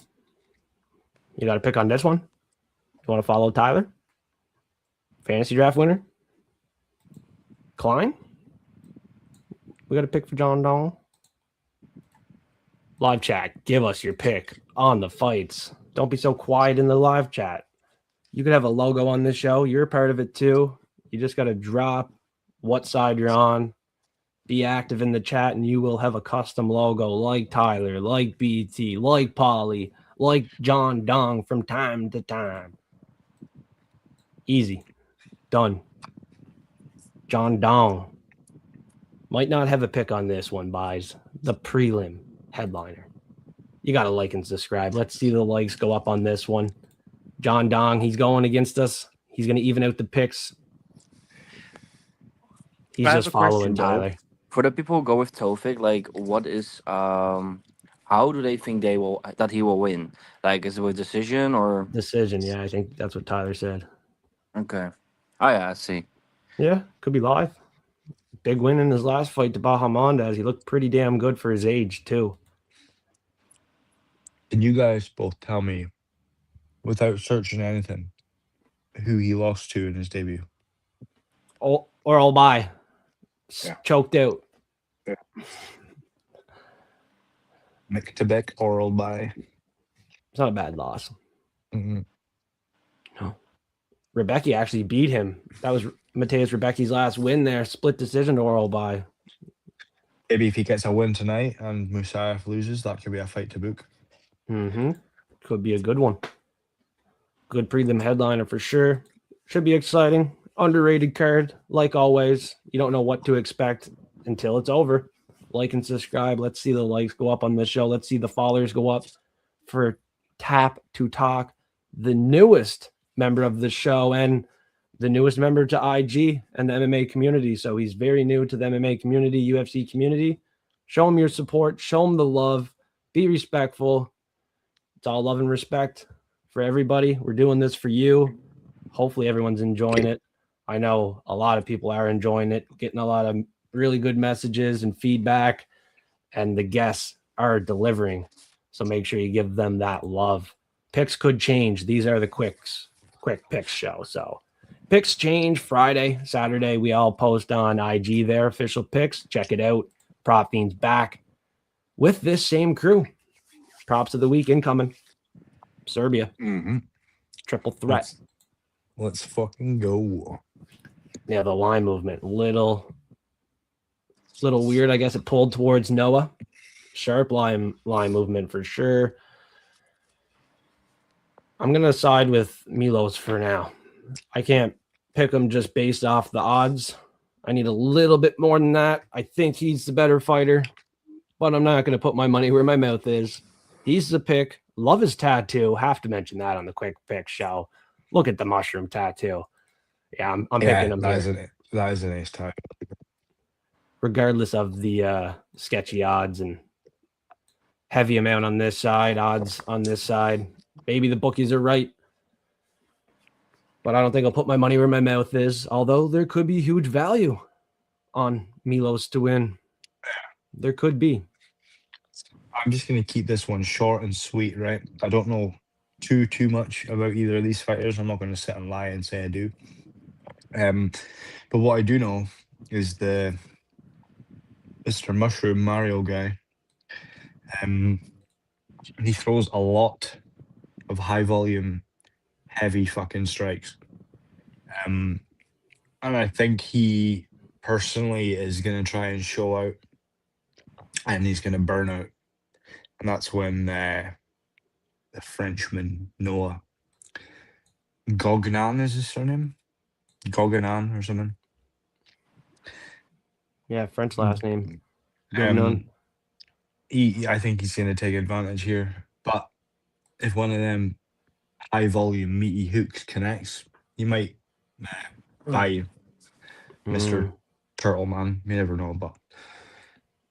you got a pick on this one? You want to follow Tyler? Fantasy draft winner? Klein? We got a pick for John Dong? Live chat, give us your pick on the fights. Don't be so quiet in the live chat. You could have a logo on this show. You're a part of it too. You just got to drop what side you're on. Be active in the chat, and you will have a custom logo like Tyler, like BT, like Polly, like John Dong from time to time. Easy. Done. John Dong. Might not have a pick on this one, buys. The prelim headliner. You got to like and subscribe. Let's see the likes go up on this one. John Dong, he's going against us. He's going to even out the picks. He's just following Tyler. For the people who go with Tofik, like, what is how do they think that he will win? Like, is it a decision or Decision? Yeah, I think that's what Tyler said. okay? Oh yeah, I see. Yeah, could be live. Big win in his last fight to Bahamondes. He looked pretty damn good for his age too. Can you guys both tell me, without searching anything, who he lost to in his debut? Oh, or all by. Yeah. Choked out. Mick Tebek, oral by. It's not a bad loss. Mm-hmm. No. Rebecca actually beat him. That was Mateus Rebecca's last win there. Split decision oral by. Maybe if he gets a win tonight and Musayev loses, that could be a fight to book. Mm-hmm. Could be a good one. Good prelim headliner for sure. Should be exciting. Underrated card, like always. You don't know what to expect until it's over. like and subscribe. Let's see the likes go up on this show. Let's see the followers go up for Tap to Talk, the newest member of the show and the newest member to IG and the MMA community. So he's very new to the MMA community, UFC community. Show him your support. Show him the love. Be respectful. It's all love and respect for everybody. We're doing this for you. Hopefully everyone's enjoying it. I know a lot of people are enjoying it, getting a lot of really good messages and feedback, and the guests are delivering. So make sure you give them that love. Picks could change. These are the quick picks show. So picks change Friday, Saturday. We all post on IG there, official picks. Check it out. Prop Fiends back with this same crew. Props of the week incoming. Serbia. Triple threat. Let's fucking go. Yeah, the line movement. Little weird. I guess it pulled towards Noah. Sharp line movement for sure. I'm going to side with Milos for now. I can't pick him just based off the odds. I need a little bit more than that. I think he's the better fighter, but I'm not going to put my money where my mouth is. He's the pick. Love his tattoo. Have to mention that on the quick pick show. Look at the mushroom tattoo. Yeah, I'm picking him here. That is an ace tie. Regardless of the sketchy odds and heavy amount on this side, odds on this side. Maybe the bookies are right. But I don't think I'll put my money where my mouth is, although there could be huge value on Milos to win. There could be. I'm just going to keep this one short and sweet, right? I don't know too much about either of these fighters. I'm not going to sit and lie and say I do. But what I do know is the Mr. Mushroom Mario guy. He throws a lot of high volume, heavy fucking strikes. And I think he personally is going to try and show out, and he's going to burn out. And that's when the Frenchman, Noah Gognan is his surname? Gognan or something. Yeah, French last name. I think he's going to take advantage here. But if one of them high volume meaty hooks connects, he might buy Mr. Turtle Man. You never know, but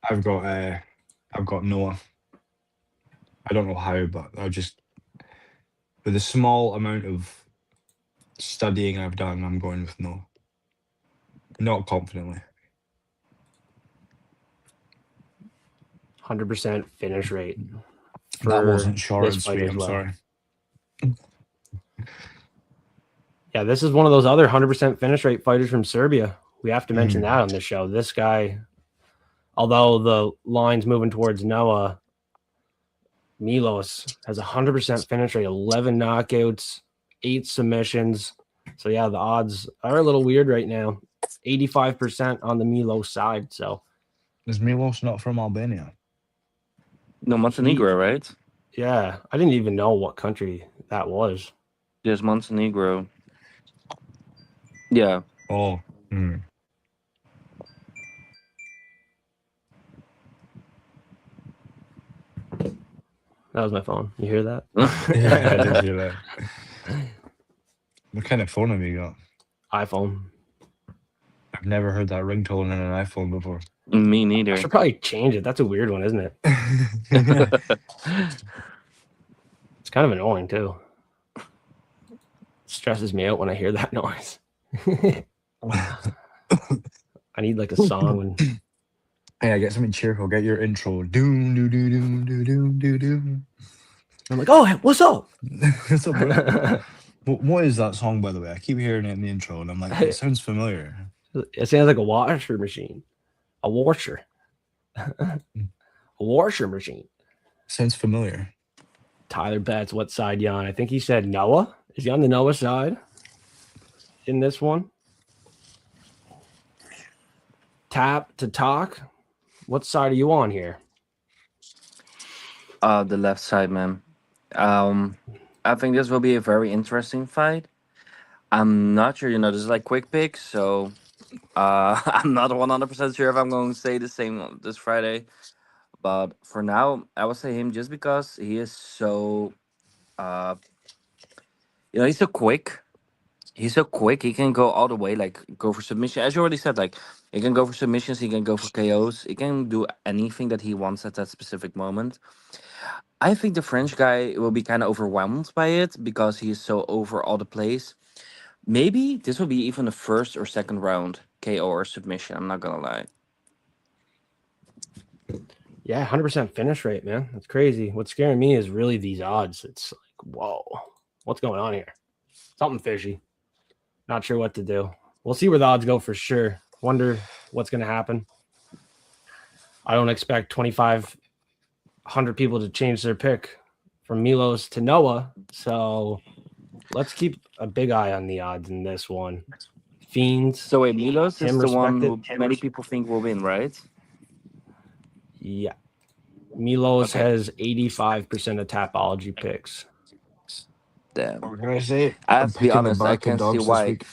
I've got Noah. I don't know how, but I'll just, with a small amount of studying I've done, I'm going with Noah. Not confidently. 100% finish rate. That wasn't short and sweet, I'm sorry. Yeah, this is one of those other 100% finish rate fighters from Serbia. We have to mention that on the show. This guy, although the line's moving towards Noah, Milos has 100% finish rate, 11 knockouts, 8 submissions. So yeah, the odds are a little weird right now. 85% on the Milos side. So is Milos not from Albania? No, Montenegro, right? Yeah, I didn't even know what country that was. Yes, Montenegro. Yeah. Oh. That was my phone. You hear that? Yeah, I did hear that. What kind of phone have you got? iPhone. I've never heard that ringtone in an iPhone before. Me neither. I should probably change it. That's a weird one, isn't it? It's kind of annoying too. It stresses me out when I hear that noise. I need like a song when. Hey, I get something cheerful. Get your intro. Doom, doo, doo, doom, doo, doom, doo, doom. I'm like, oh, what's up? What's up, bro? What is that song, by the way? I keep hearing it in the intro, and I'm like, it sounds familiar. It sounds like a washer machine. A washer. A washer machine. Sounds familiar. Tyler Betts, what side you on? I think he said Noah. Is he on the Noah side in this one? Tap to Talk. What side are you on here? The left side, man. I think this will be a very interesting fight. I'm not sure, this is like quick picks, so I'm not 100% sure if I'm going to say the same this Friday, but for now, I would say him just because he is so, uh, he's so quick. He's so quick. He can go all the way, like go for submission. As you already said, like he can go for submissions. He can go for KOs. He can do anything that he wants at that specific moment. I think the French guy will be kind of overwhelmed by it because he is so over all the place. Maybe this will be even the first or second round KO or submission. I'm not gonna lie. Yeah, 100% finish rate, man. That's crazy. What's scaring me is really these odds. It's like, whoa, what's going on here? Something fishy. Not sure what to do. We'll see where the odds go for sure. Wonder what's going to happen. I don't expect 2,500 people to change their pick from Milos to Noah. So let's keep a big eye on the odds in this one. Fiends. So wait, Milos is him the one who respected. many people think will win, right? Yeah. Milos Okay. has 85% of Tapology picks. Damn. What can I say? I I'm have to be picking the honest. I Barca can see dogs this why. week.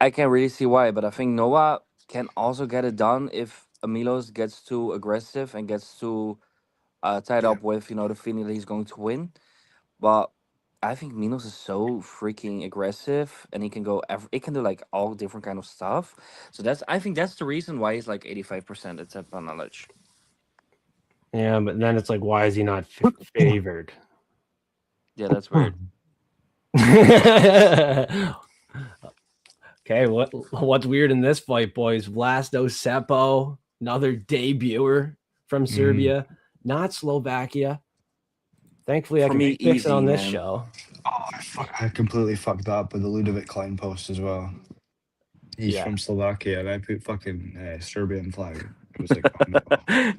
I can really see why, but I think Noah can also get it done if Milos gets too aggressive and gets too tied Yeah. up with the feeling that he's going to win. But I think Milos is so freaking aggressive, and he can go. It can do like all different kind of stuff. So I think that's the reason why he's like 85% at tap knowledge. Yeah, but then it's like, why is he not favored? Yeah, that's weird. Okay, what's weird in this fight, boys? Vlasto Seppo, another debuter from Serbia, not Slovakia. Thankfully, I For can me, fix it easy, on this man. show. I completely fucked that up with the Ludovic Klein post as well. He's Yeah. from Slovakia, and I put fucking Serbian flag. It was like, oh no.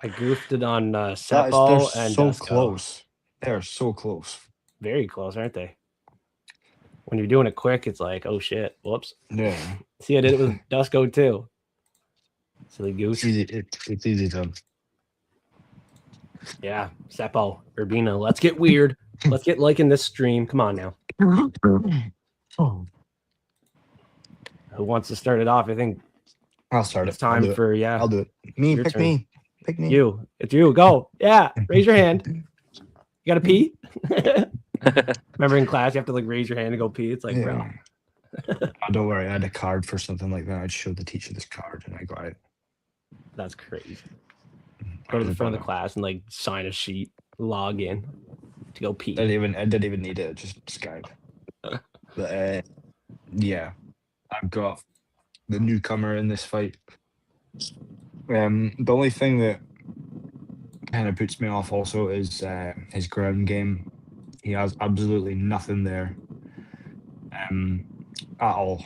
I goofed it on They're Seppo and so Dusko. close. They're so close. Very close, aren't they? When you're doing it quick, it's like, oh shit, whoops. Yeah. See, I did it with Dusko too. Silly goose. It's easy to. Yeah, Seppo, Urbina. Let's get weird. Let's get like in this stream. Come on now. Oh. Who wants to start it off? I think I'll start it's it. I'll time do it. for I'll do it. Me, your pick turn. me. Pick me. You. It's you. Go. Yeah. Raise your hand. You got to pee? Remember in class, you have to like raise your hand and go pee. It's like, bro. Oh, don't worry. I had a card for something like that. I'd show the teacher this card, and I got it. That's crazy. Go to the front of the class and like sign a sheet, log in to go pee. I didn't even need it. Just Skype. But yeah, I've got the newcomer in this fight. The only thing that kind of puts me off also is his ground game. He has absolutely nothing there at all.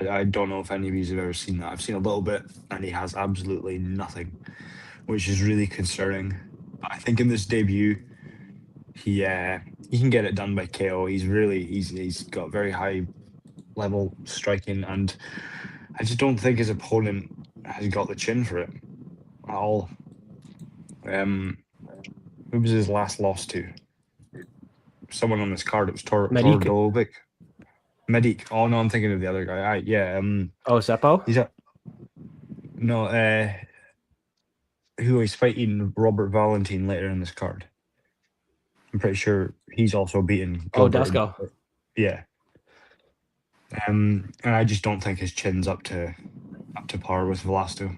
I don't know if any of you have ever seen that. I've seen a little bit, and he has absolutely nothing, which is really concerning. But I think in this debut, he can get it done by KO. He's got very high level striking, and I just don't think his opponent has got the chin for it at all. Who was his last loss to? Someone on this card. It was Medik. Tordolovic. Medik. Oh no, I'm thinking of the other guy. Oh, Seppo? Who he's fighting Robert Valentin later in this card. I'm pretty sure he's also beaten. Oh, Gilbert. Dusko. Yeah. And I just don't think his chin's up to par with Vlasto.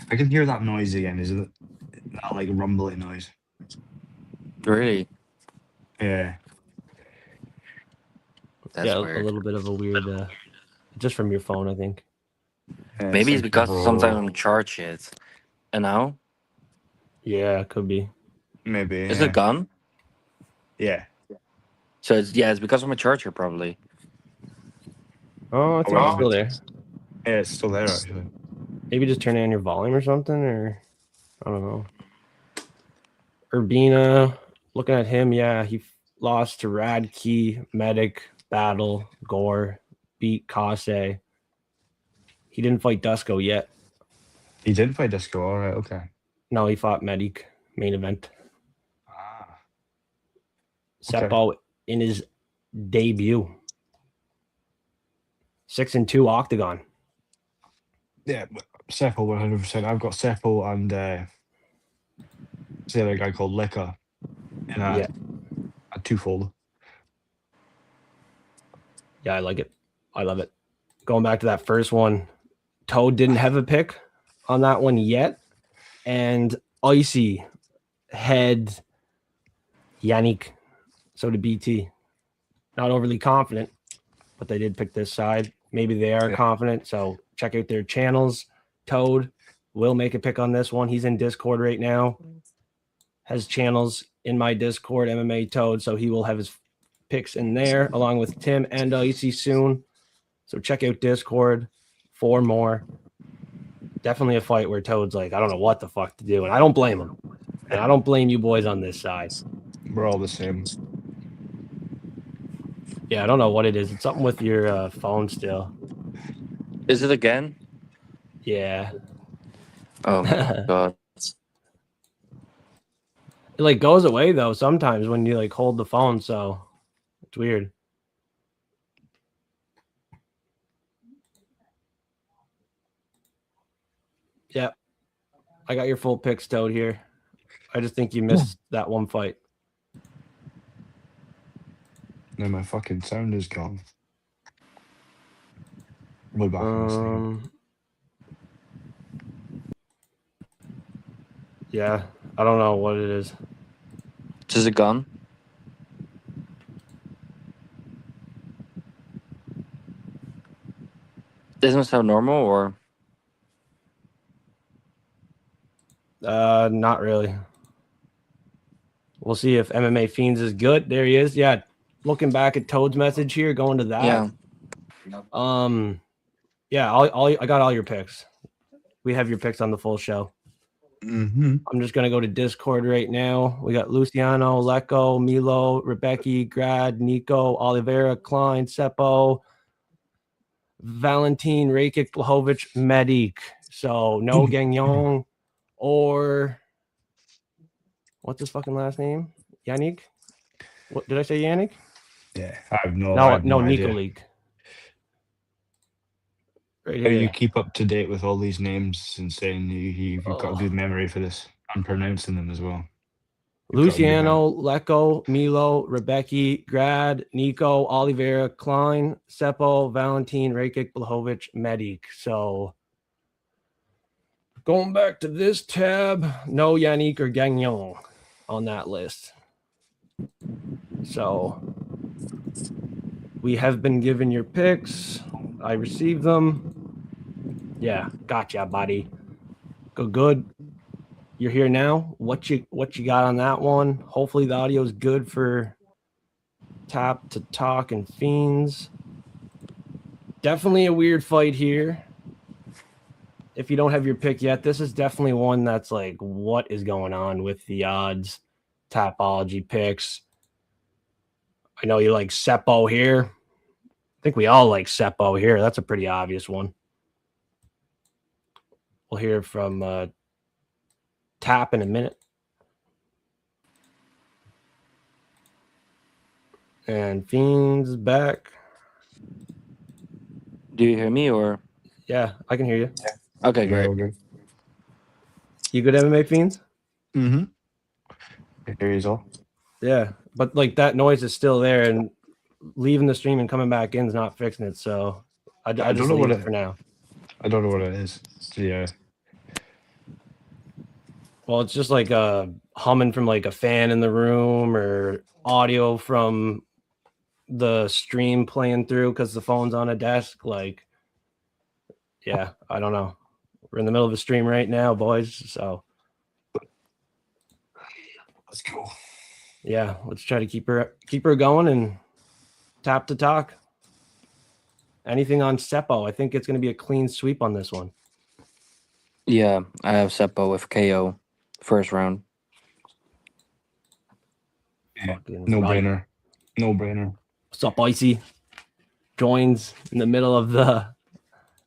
I can hear that noise again. Is it that like rumbling noise? Really? Yeah. That's yeah, weird. a little bit of a weird, just from your phone, I think. Maybe it's because sometimes I'm charged it. And now? Yeah, could be. Maybe. Is it gone? Yeah. So it's because of my charger probably. Oh, it's still there. Yeah, it's still there actually. Maybe just turn on your volume or something, or I don't know. Urbina, looking at him, yeah, he lost to Radke, Medic, Battle, Gore, beat Kase. He didn't fight Dusko yet. He did fight Disco. All right. Okay. No, he fought Medic, main event. Ah. Seppo in his debut. 6-2 octagon. Yeah, Seppo 100%. I've got Seppo and the other guy called Leka in Yeah. a twofold. Yeah, I like it. I love it. Going back to that first one, Toad didn't have a pick on that one yet. And Icy had Yannick. So did BT. Not overly confident, but they did pick this side. Maybe they are confident. So check out their channels. Toad will make a pick on this one. He's in Discord right now. Has channels in my Discord, MMA Toad. So he will have his picks in there along with Tim and Icy soon. So check out Discord for more. Definitely a fight where Toad's like, I don't know what the fuck to do. And I don't blame him. And I don't blame you boys on this side. We're all the same. Yeah, I don't know what it is. It's something with your phone still. Is it again? Yeah. Oh my god. It like goes away though sometimes when you like hold the phone, so it's weird. Yeah. I got your full picks, Toad, here. I just think you missed that one fight. No, my fucking sound is gone. We'll be back in a second. Yeah, I don't know what it is. Is it gone? Doesn't it sound normal or? Not really. We'll see if MMA Fiends is good. There he is. Yeah, looking back at Toad's message here, going to that. Yeah. Yeah, I got all your picks. We have your picks on the full show. Mm-hmm. I'm just gonna go to Discord right now. We got Luciano, Lecco, Milo, Rebecca, Grad, Nico, Oliveira, Klein, Seppo, Valentin, Rakic, Blahovic, Medik. So no Gagnon or what's his fucking last name? Yannick? What did I say? Yannick? Yeah, I have no Nico idea. League. Right How here. you keep up to date with all these names and saying you've got a good memory for this and pronouncing them as well. Luciano, Lecco, Milo, Rebecca, Grad, Nico, Oliveira, Klein, Seppo, Valentin, Rakic, Blahovic, Medik. So going back to this tab, no Yannick or Gagnon on that list. So we have been given your picks. I received them. Yeah, gotcha, buddy. Good. You're here now. What you got on that one? Hopefully the audio is good for Tap to Talk and Fiends. Definitely a weird fight here. If you don't have your pick yet, this is definitely one that's like, what is going on with the odds? Tapology picks. I know you like Seppo here. I think we all like Seppo here. That's a pretty obvious one. We'll hear from Tap in a minute. And Fiends is back. Do you hear me or? Yeah, I can hear you. Okay, great. Okay. You good MMA Fiends? Mm-hmm. Here he's all. Yeah, but like that noise is still there, and leaving the stream and coming back in is not fixing it. So I don't just know leave what it for now. I don't know what it is. Yeah. Well, it's just like humming from like a fan in the room or audio from the stream playing through because the phone's on a desk. Like, yeah, I don't know. We're in the middle of a stream right now, boys. So Let's go. yeah, let's try to keep her going and Tap to Talk. Anything on Seppo? I think it's going to be a clean sweep on this one. Yeah, I have Seppo with KO first round. Yeah. Fucking No right. brainer. No brainer. What's up, Icy? Joins in the middle of the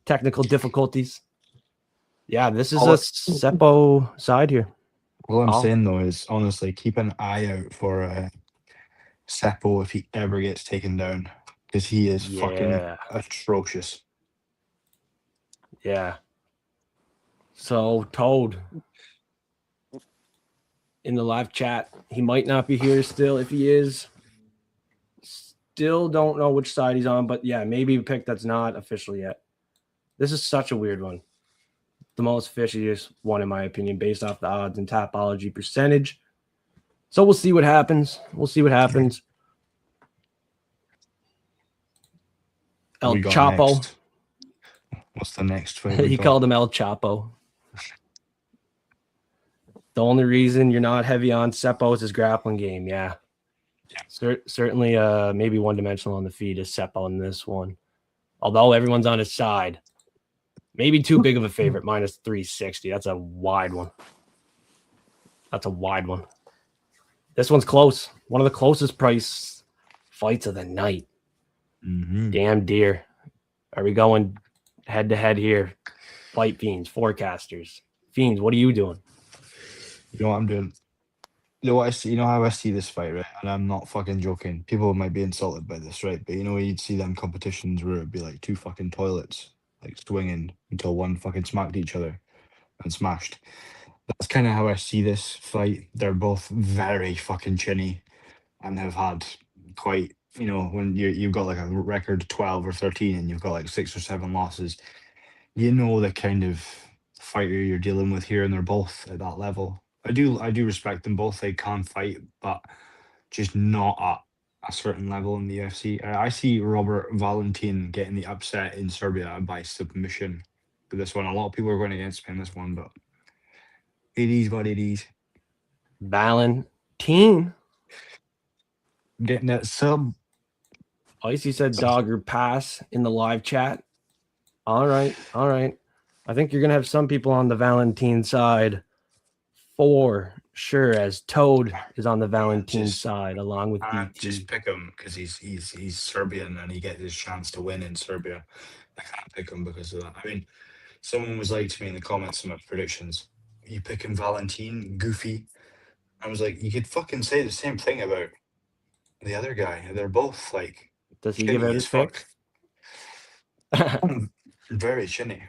technical difficulties. Yeah, this is a Seppo side here. All I'm saying though is honestly keep an eye out for Seppo if he ever gets taken down. because he is fucking Yeah. atrocious. Yeah. So Toad in the live chat, he might not be here still. If he is, still don't know which side he's on, but yeah, maybe a pick that's not official yet. This is such a weird one. The most fishiest one, in my opinion, based off the odds and topology percentage. So we'll see what happens. We'll see what happens. El We got Chapo. next. What's the next fight? He called him El Chapo. The only reason you're not heavy on Seppo is his grappling game. Yeah. Certainly maybe one-dimensional on the feet is Seppo in this one. Although everyone's on his side. Maybe too big of a favorite, minus 360. That's a wide one. That's a wide one. This one's close. One of the closest price fights of the night. Mm-hmm. Damn dear. Are we going head-to-head here? Fight Fiends, forecasters. Fiends, what are you doing? You know what I'm doing? You know what I see? You know how I see this fight, right? And I'm not fucking joking. People might be insulted by this, right? But you know, you'd see them competitions where it'd be like two fucking toilets, like swinging until one fucking smacked each other and smashed. That's kind of how I see this fight. They're both very fucking chinny and have had quite, you know, when you've got like a record 12 or 13 and you've got like 6 or 7 losses, you know the kind of fighter you're dealing with here, and they're both at that level. I do respect them both. They can fight, but just not at a certain level in the UFC. I see Robert Valentin getting the upset in Serbia by submission for this one. A lot of people are going against me in this one, but it is what it is. Valentin. Getting that sub. Icy said dogger pass in the live chat. All right. All right. I think you're going to have some people on the Valentin side for sure, as Toad is on the Valentin side along with DT. Just pick him because he's Serbian and he gets his chance to win in Serbia. I can't pick him because of that. I mean, someone was like to me in the comments of my predictions, you picking Valentin, goofy. I was like, you could fucking say the same thing about the other guy. They're both like, Does he give out his pick? Very chinny.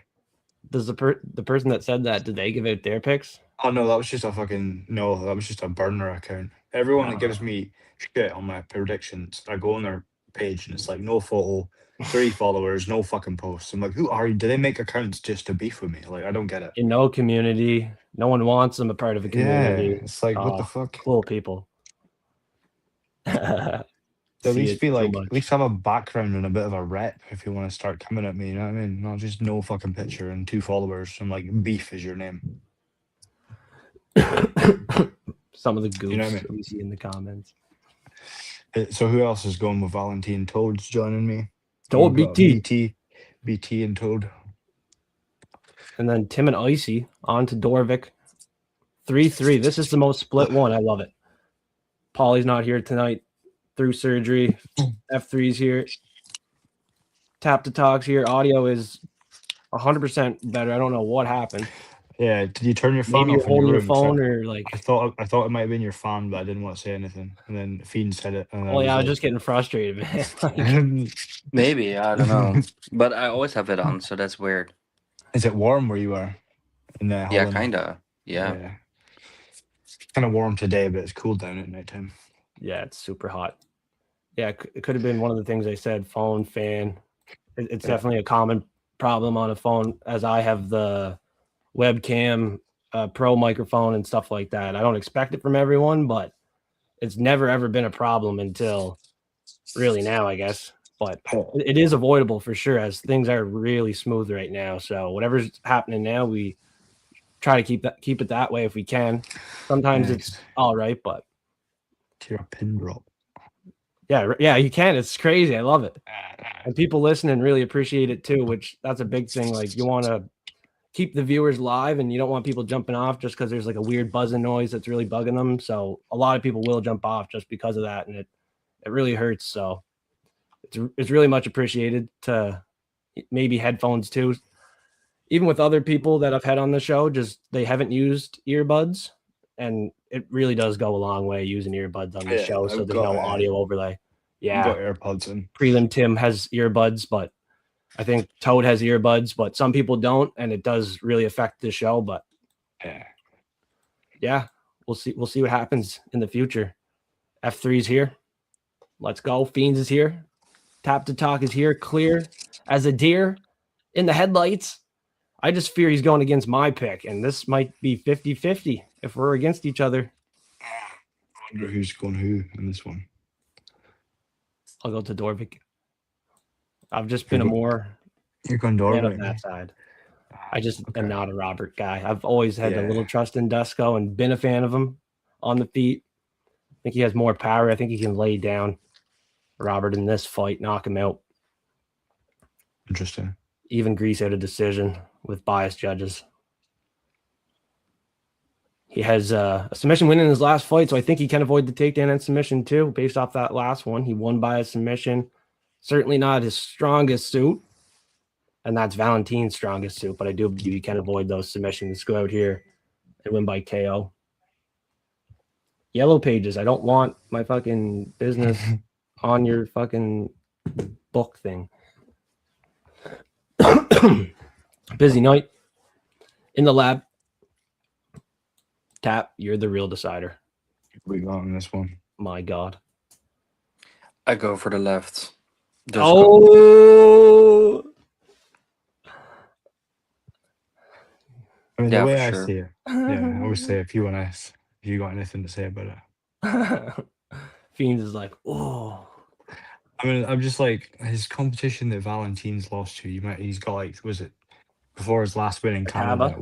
Does the person that said that, did they give out their picks? Oh no, that was just a burner account. Everyone that gives me shit on my predictions, I go on their page and it's like no photo, 3 followers, no fucking posts. I'm like, who are you? Do they make accounts just to beef with me? Like, I don't get it. In no community, no one wants them a part of a community. Yeah, it's like, what the fuck? Cool people. At least have a background and a bit of a rep if you want to start coming at me, you know what I mean? Not just no fucking picture and 2 followers and like beef is your name. Some of the goofs You know what I mean? we see in the comments. So who else is going with Valentin? Toad's joining me. Toad We've got BT and Toad. And then Tim and Icy on to Dorvik. 3-3. This is the most split one. I love it. Paulie's not here tonight. Through surgery. F3's here. Tap to Talk's here. Audio is 100% better. I don't know what happened. Yeah, did you turn your phone Maybe off? you're holding your room? phone or like. I thought it might have been your fan, but I didn't want to say anything. And then Fiend said it. And Oh yeah, I was just getting frustrated, man. like, Maybe, I don't know. But I always have it on, so that's weird. is it warm where you are? In the Yeah, Holland? kinda. Yeah. It's kind of warm today, but it's cooled down at nighttime. Yeah, it's super hot. Yeah, it could have been one of the things I said. Phone, fan. It's definitely a common problem on a phone, as I have the webcam, pro microphone, and stuff like that. I don't expect it from everyone, but it's never ever been a problem until really now, I guess. But it is avoidable for sure, as things are really smooth right now. So whatever's happening now, we try to keep it that way if we can. Sometimes it's all right, but to your pin drop. Yeah, you can. It's crazy. I love it. And people listening really appreciate it too, which that's a big thing. Like, you want to keep the viewers live and you don't want people jumping off just because there's like a weird buzzing noise that's really bugging them. So a lot of people will jump off just because of that. And it really hurts. So it's really much appreciated. To maybe headphones too. Even with other people that I've had on the show, just they haven't used earbuds. And it really does go a long way using earbuds on the show, so there's no audio overlay. Yeah. Got AirPods in. Prelim Tim has earbuds, but I think Toad has earbuds, but some people don't, and it does really affect the show. But yeah, we'll see. We'll see what happens in the future. F3's here. Let's go. Fiends is here. Tap to Talk is here. Clear as a deer in the headlights. I just fear he's going against my pick, and this might be 50-50 if we're against each other. I wonder who's going who in this one. I'll go to Dorvik. I've just been a more You're going fan of Dorvik. that side. I just am not a Robert guy. I've always had a little trust in Dusko and been a fan of him on the feet. I think he has more power. I think he can lay down Robert in this fight, knock him out. Interesting. Even grease out a decision with biased judges. He has a submission win in his last fight, so I think he can avoid the takedown and submission too, based off that last one. He won by a submission. Certainly not his strongest suit, and that's Valentine's strongest suit, but I do believe he can avoid those submissions, go out here and win by KO. Yellow Pages, I don't want my fucking business on your fucking book thing. Busy night in the lab. Tap, you're the real decider. We got in this one. My God. I go for the left. Oh, I mean, Yeah, the way for I sure. see it, I always say if you got anything to say about it. Fiends is like, oh, I mean, I'm just like his competition that Valentine's lost to. He's got like, was it before his last win in Canada? Hataba? It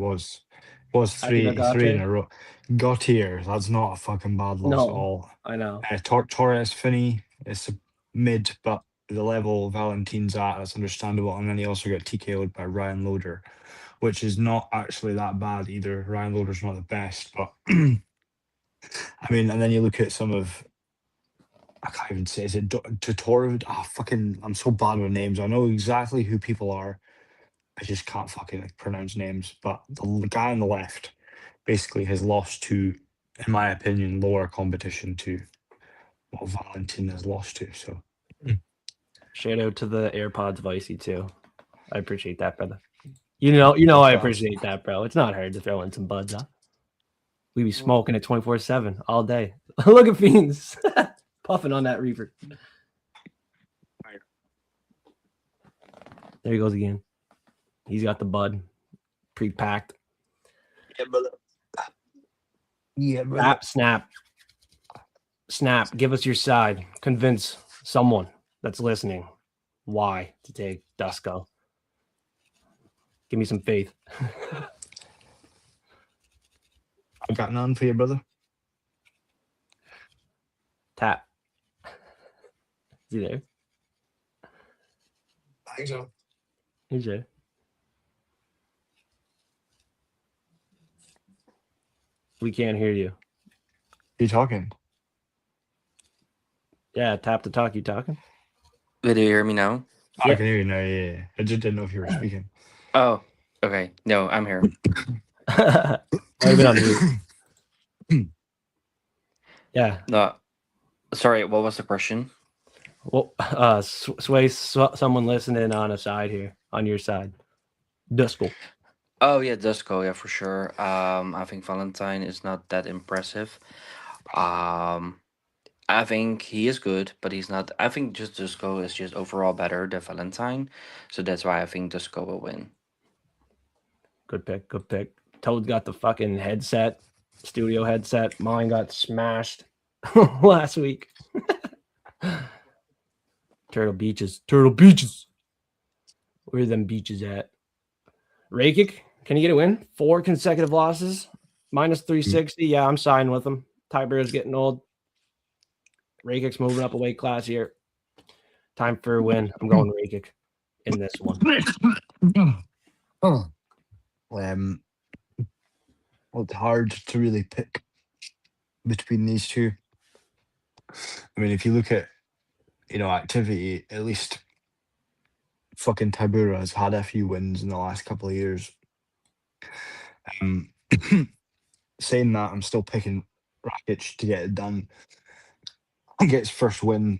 was three in a row. Gautier, that's not a fucking bad loss at all. I know. Torres Finney, it's a mid, but the level Valentine's at, that's understandable. And then he also got TKO'd by Ryan Loader, which is not actually that bad either. Ryan Loader's not the best, but I mean, and then you look at some of, I can't even say, is it Tutor? I'm so bad with names. I know exactly who people are. I just can't fucking pronounce names. But the guy on the left basically has lost to, in my opinion, lower competition to what Valentin has lost to. So Shout out to the AirPods Vicey too. I appreciate that, brother. You know, I appreciate that, bro. It's not hard to throw in some buds, huh? We be smoking it 24/7 all day. Look at Fiends puffing on that reefer. There he goes again. He's got the bud pre-packed. yeah, brother. Yeah, brother. Snap. Give us your side. Convince someone that's listening why to take Dusko. Give me some faith. I've got none for you, brother. Tap. Is he there? I think so. He's there. We can't hear you. You talking? Yeah, Tap to talk. You talking? Did you hear me now? I can hear you now. Yeah. I just didn't know if you were speaking. Oh, okay. No, I'm here. Might have been on mute. Yeah. No, sorry. What was the question? Well, Sway, someone listening on a side here, on your side. Dusko. Oh yeah, Dusko. Yeah, for sure. I think Valentine is not that impressive. I think he is good, but he's not. I think just Dusko is just overall better than Valentine, so that's why I think Dusko will win. Good pick. Good pick. Toad's got the fucking headset, studio headset. Mine got smashed last week. Turtle Beaches. Where are them beaches at? Rakic, can you get a win? 4 consecutive losses, minus 360. Yeah, I'm siding with him. Tyber's getting old. Rakic's moving up a weight class here. Time for a win. I'm going Rakic in this one. Well, it's hard to really pick between these two. I mean, if you look at, activity, at least fucking Tabura has had a few wins in the last couple of years. Saying that, I'm still picking Rakic to get it done. Get his first win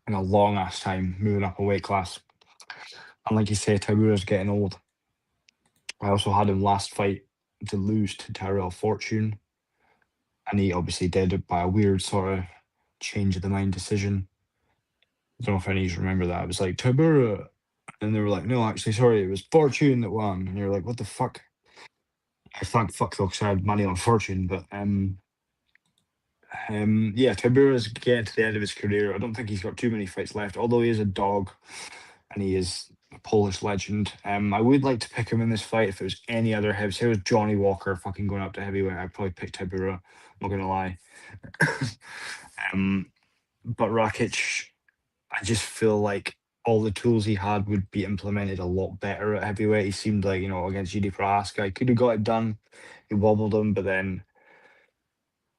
in a long ass time, moving up a weight class. And like you say, Tybura's getting old. I also had him last fight to lose to Tyrell Fortune, and he obviously did it by a weird sort of change of the mind decision. I don't know if any of you remember that. It was like Tybura, and they were like, "No, actually, sorry, it was Fortune that won." And you're like, "What the fuck?" I thank fuck though, because I had money on Fortune, but yeah, Tybura's getting to the end of his career. I don't think he's got too many fights left, although he is a dog and he is a Polish legend. I would like to pick him in this fight if it was any other heavy. Say it was Johnny Walker fucking going up to heavyweight, I'd probably pick Tybura. I'm not gonna lie. But Rakic, I just feel like all the tools he had would be implemented a lot better at heavyweight. He seemed like, against GD Prohaska, he could have got it done. He wobbled him, but then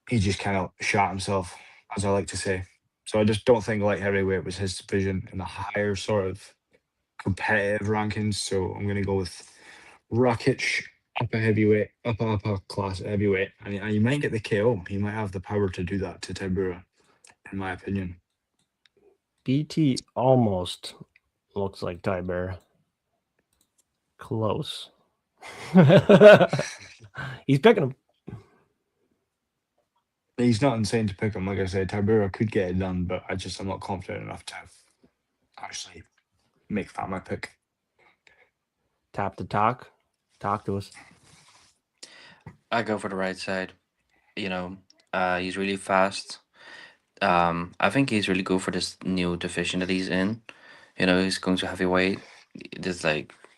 he just kind of shot himself, as I like to say. So I just don't think light heavyweight was his division in the higher sort of competitive rankings. So I'm going to go with Rakic, upper heavyweight, upper class heavyweight. And he might get the KO. He might have the power to do that to Tybura, in my opinion. BT almost looks like Tybura. Close. He's picking him. He's not insane to pick him. Like I said, Tybura could get it done, but I'm not confident enough to actually make that my pick. Tap to talk. Talk to us. I go for the right side. He's really fast. I think he's really good for this new division that he's in. He's going to heavyweight. This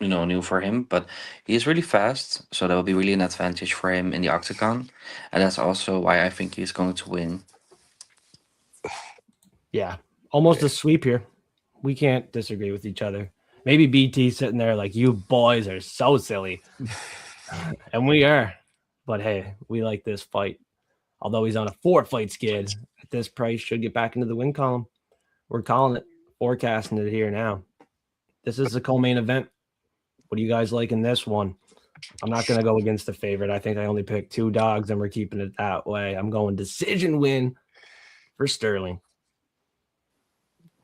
new for him, but he's really fast, so that will be really an advantage for him in the octagon, and that's also why I think he's going to win. Yeah, almost a sweep here. We can't disagree with each other. Maybe BT sitting there like, you boys are so silly. And we are. But hey, we like this fight. Although he's on a 4-fight skid, at this price, should get back into the win column. We're calling it, forecasting it here now. This is the co-main event. What do you guys like in this one? I'm not going to go against the favorite. I think I only picked 2 dogs, and we're keeping it that way. I'm going decision win for Sterling.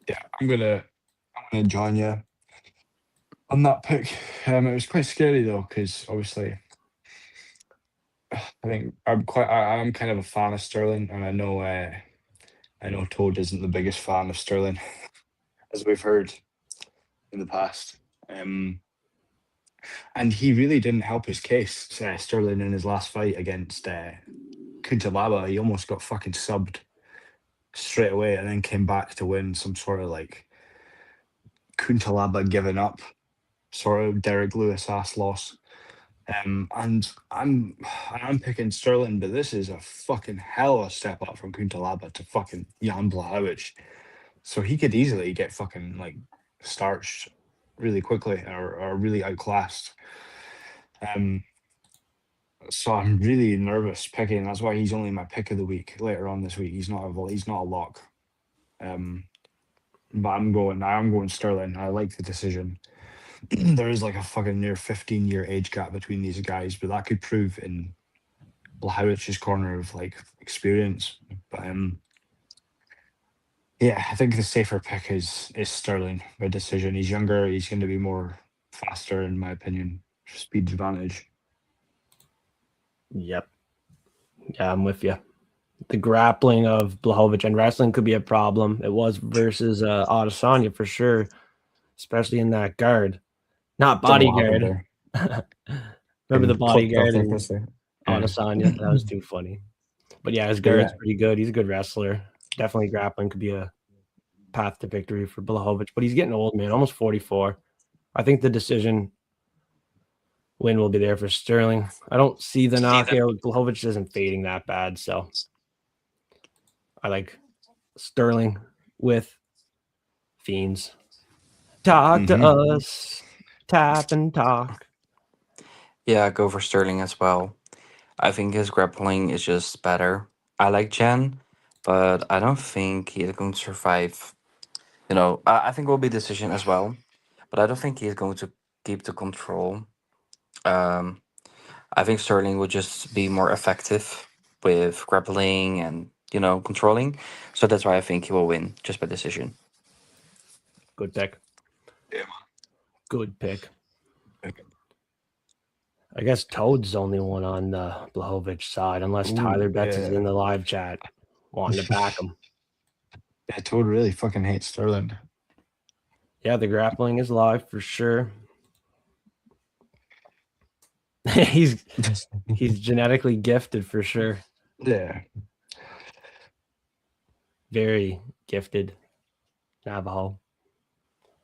Yeah, I'm gonna join you on that pick. It was quite scary though, because obviously, I think I'm kind of a fan of Sterling, and I know Toad isn't the biggest fan of Sterling, as we've heard in the past. And he really didn't help his case, Sterling, in his last fight against Kuntalaba. He almost got fucking subbed straight away, and then came back to win some sort of like Kuntalaba giving up sort of Derek Lewis ass loss. And I'm picking Sterling, but this is a fucking hell of a step up from Kuntalaba to fucking Jan Blachowicz. So he could easily get fucking like starched really quickly or really outclassed. So I'm really nervous picking. That's why he's only my pick of the week later on this week. He's not a lock. But I'm going Sterling. I like the decision. There is like a fucking near 15-year age gap between these guys, but that could prove in Blachowicz's corner of like experience. But yeah, I think the safer pick is Sterling by decision. He's younger. He's going to be more faster, in my opinion. Speed advantage. Yep. Yeah, I'm with you. The grappling of Blachowicz and wrestling could be a problem. It was versus Adesanya for sure, especially in that guard. Not bodyguard. Remember the bodyguard in Adesanya? That was too funny. But yeah, his guard's pretty good. He's a good wrestler. Definitely grappling could be a path to victory for Blachowicz, but he's getting old, man. Almost 44. I think the decision win will be there for Sterling. I don't see the knockout. Blachowicz isn't fading that bad, so I like Sterling with Fiends. Talk to us. Tap and talk. Yeah, I go for Sterling as well. I think his grappling is just better. I like Jen, but I don't think he's going to survive. I think it will be decision as well, but I don't think he's going to keep the control. I think Sterling would just be more effective with grappling and controlling. So that's why I think he will win just by decision. Good pick. Yeah, man. Good pick. Okay. I guess Toad's the only one on the Blachowicz side, unless Tyler Betts is in the live chat wanting to back him. Yeah, Toad really fucking hates Sterling. Yeah, the grappling is live for sure. he's genetically gifted for sure. Yeah. Very gifted. Navajo.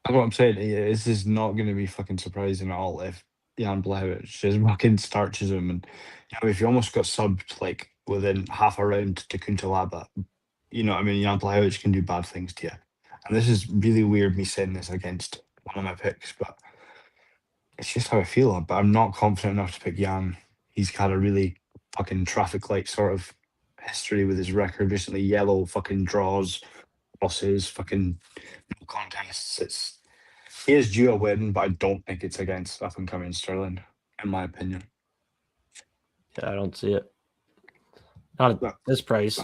That's what I'm saying. Yeah, this is not going to be fucking surprising at all if Jan Blachowicz just fucking starches him. And if you almost got subbed like within half a round to Kuntalaba, what I mean? Jan Blachowicz can do bad things to you. And this is really weird me saying this against one of my picks, but it's just how I feel. But I'm not confident enough to pick Jan. He's had a really fucking traffic light sort of history with his record recently. Yellow fucking draws, losses, fucking no contests. He is due a win, but I don't think it's against up and coming Sterling, in my opinion. Yeah, I don't see it. Not at this price.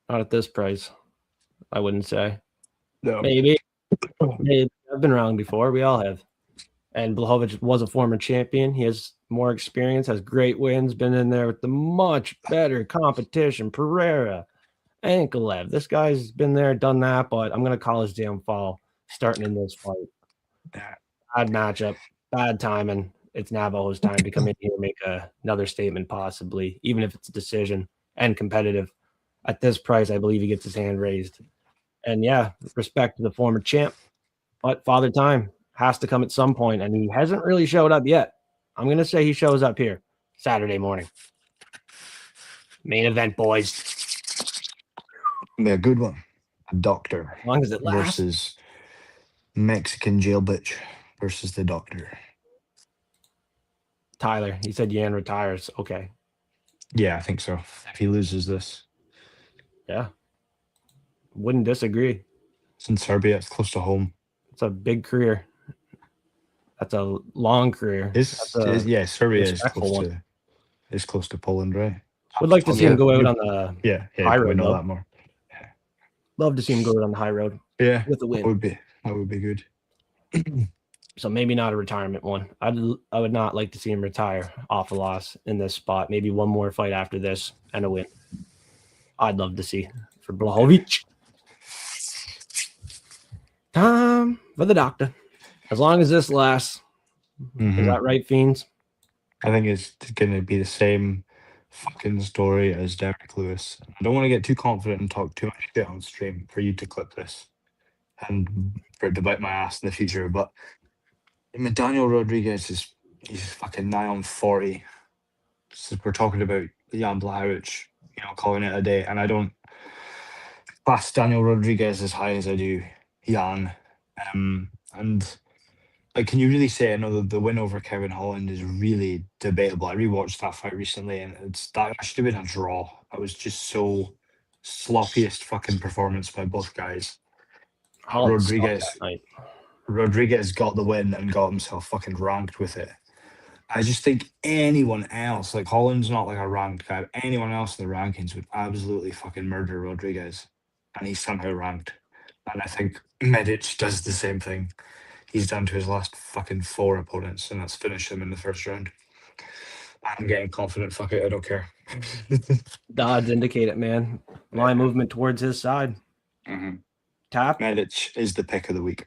Not at this price. I wouldn't say. No. Maybe. I've been wrong before. We all have. And Blachowicz was a former champion. He has more experience, has great wins, been in there with the much better competition. Pereira, Ankalev. This guy's been there, done that, but I'm going to call his damn fall starting in this fight. Bad matchup, bad timing. It's Navajo's time to come in here and make another statement, possibly, even if it's a decision and competitive. At this price, I believe he gets his hand raised. And yeah, respect to the former champ, but Father Time has to come at some point, and he hasn't really showed up yet. I'm going to say he shows up here Saturday morning. Main event, boys. Yeah, a good one. A doctor. As long as it lasts. Versus Mexican jail bitch versus the doctor. Tyler, he said Yan retires. Okay. Yeah, I think so. If he loses this. Yeah. Wouldn't disagree. It's in Serbia. It's close to home. It's a big career. That's a long career. Serbia is close to Poland, right? Would like to see him go out on the high road. Know that more. Yeah. Love to see him go out on the high road. Yeah, with the win. That would be good. So maybe not a retirement one. I would not like to see him retire off a loss in this spot. Maybe one more fight after this and a win. I'd love to see for Blachowicz. Time for the doctor. As long as this lasts. Mm-hmm. Is that right, Fiends? I think it's going to be the same fucking story as Derek Lewis. I don't want to get too confident and talk too much shit on stream for you to clip this and for it to bite my ass in the future. But I mean, Daniel Rodriguez he's fucking nigh on 40. So we're talking about Jan Blachowicz, calling it a day. And I don't class Daniel Rodriguez as high as I do Jan. And like, can you really say, I know the win over Kevin Holland is really debatable. I rewatched that fight recently, and that should have been a draw. That was just so sloppiest fucking performance by both guys. Rodriguez got the win and got himself fucking ranked with it. I just think anyone else, like Holland's not like a ranked guy, but anyone else in the rankings would absolutely fucking murder Rodriguez, and he's somehow ranked. And I think Medic does the same thing. He's down to his last fucking 4 opponents, and that's finished him in the first round. I'm getting confident. Fuck it, I don't care. The odds indicate it, man. Line movement towards his side. Mm-hmm. Tap. Medic is the pick of the week.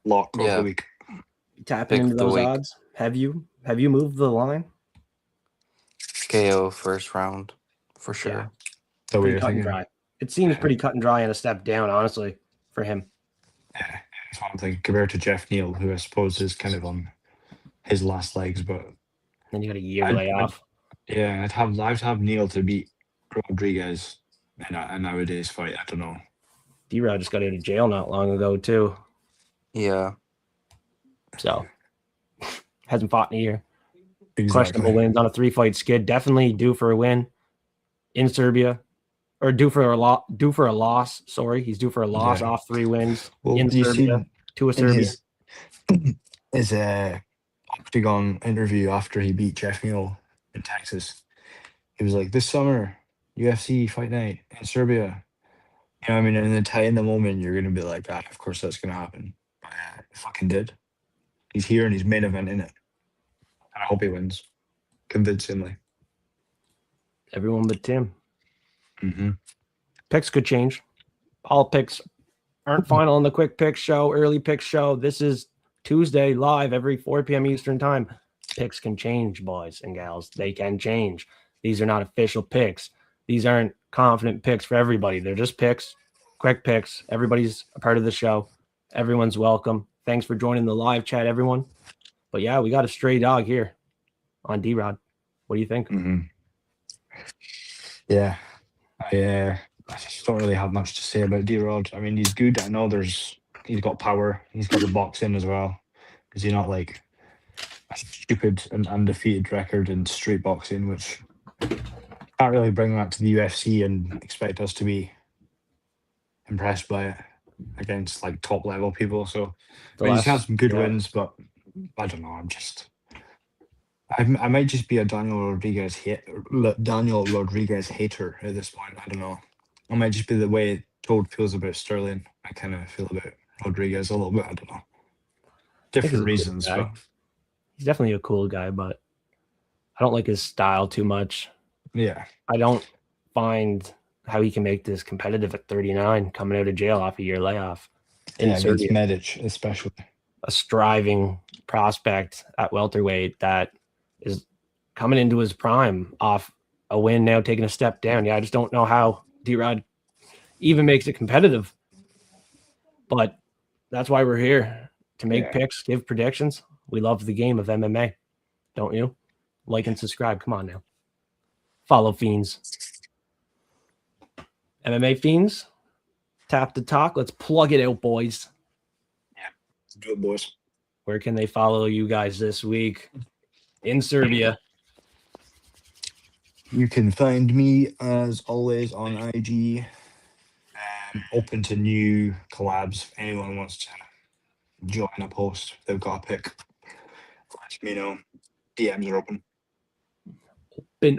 Lock of the week. Tapping into those odds. Have you moved the line? KO first round for sure. Yeah. So pretty cut and dry. It seems pretty cut and dry and a step down, honestly, for him. Yeah, that's what I'm thinking. Compared to Jeff Neal, who I suppose is kind of on his last legs, but then you got a year layoff. I'd have Neal to beat Rodriguez in a nowadays fight. I don't know. D-Rod just got out of jail not long ago too. Yeah. So hasn't fought in a year. Exactly. Questionable wins on a 3-fight skid. Definitely due for a win in Serbia. Or due for a loss. Sorry, he's due for a loss off 3 wins in Serbia to a Serbia. His Octagon interview after he beat Jeff Neal in Texas, he was like, "This summer, UFC Fight Night in Serbia, You know what I mean? And in the moment, you're going to be like, of course that's going to happen. But it fucking did. He's here and he's main event in it. And I hope he wins convincingly. Everyone but Tim. Mm-hmm. Picks could change. All picks aren't final on the quick pick show, early pick show. This is Tuesday live every 4 p.m. Eastern time. Picks can change, boys and gals. They can change. These are not official picks. These aren't confident picks for everybody. They're just picks, quick picks. Everybody's a part of the show. Everyone's welcome. Thanks for joining the live chat, everyone. But yeah, we got a stray dog here on D-Rod. What do you think? Mm-hmm. Yeah. I just don't really have much to say about D-Rod. I mean, he's good. I know he's got power. He's got the boxing as well. Is he not like a stupid and undefeated record in street boxing, which can't really bring that to the UFC and expect us to be impressed by it against like top level people. So I mean, he's had some good wins, but I don't know. I might just be a Daniel Rodriguez hater at this point. I don't know. I might just be the way Toad feels about Sterling. I kind of feel about Rodriguez a little bit. I don't know. Different reasons, but he's definitely a cool guy, but I don't like his style too much. Yeah. I don't find how he can make this competitive at 39, coming out of jail off a year layoff. Against Medic, especially. A striving prospect at welterweight that is coming into his prime off a win, now taking a step down. Yeah, I just don't know how D-Rod even makes it competitive. But that's why we're here, to make picks, give predictions. We love the game of MMA, don't you? Like and subscribe. Come on now. Follow Fiends. MMA Fiends. Tap to talk. Let's plug it out, boys. Yeah, let's do it, boys. Where can they follow you guys this week in Serbia? You can find me, as always, on IG. Open to new collabs. If anyone wants to join a post, they've got a pick, let me know. DMs are open.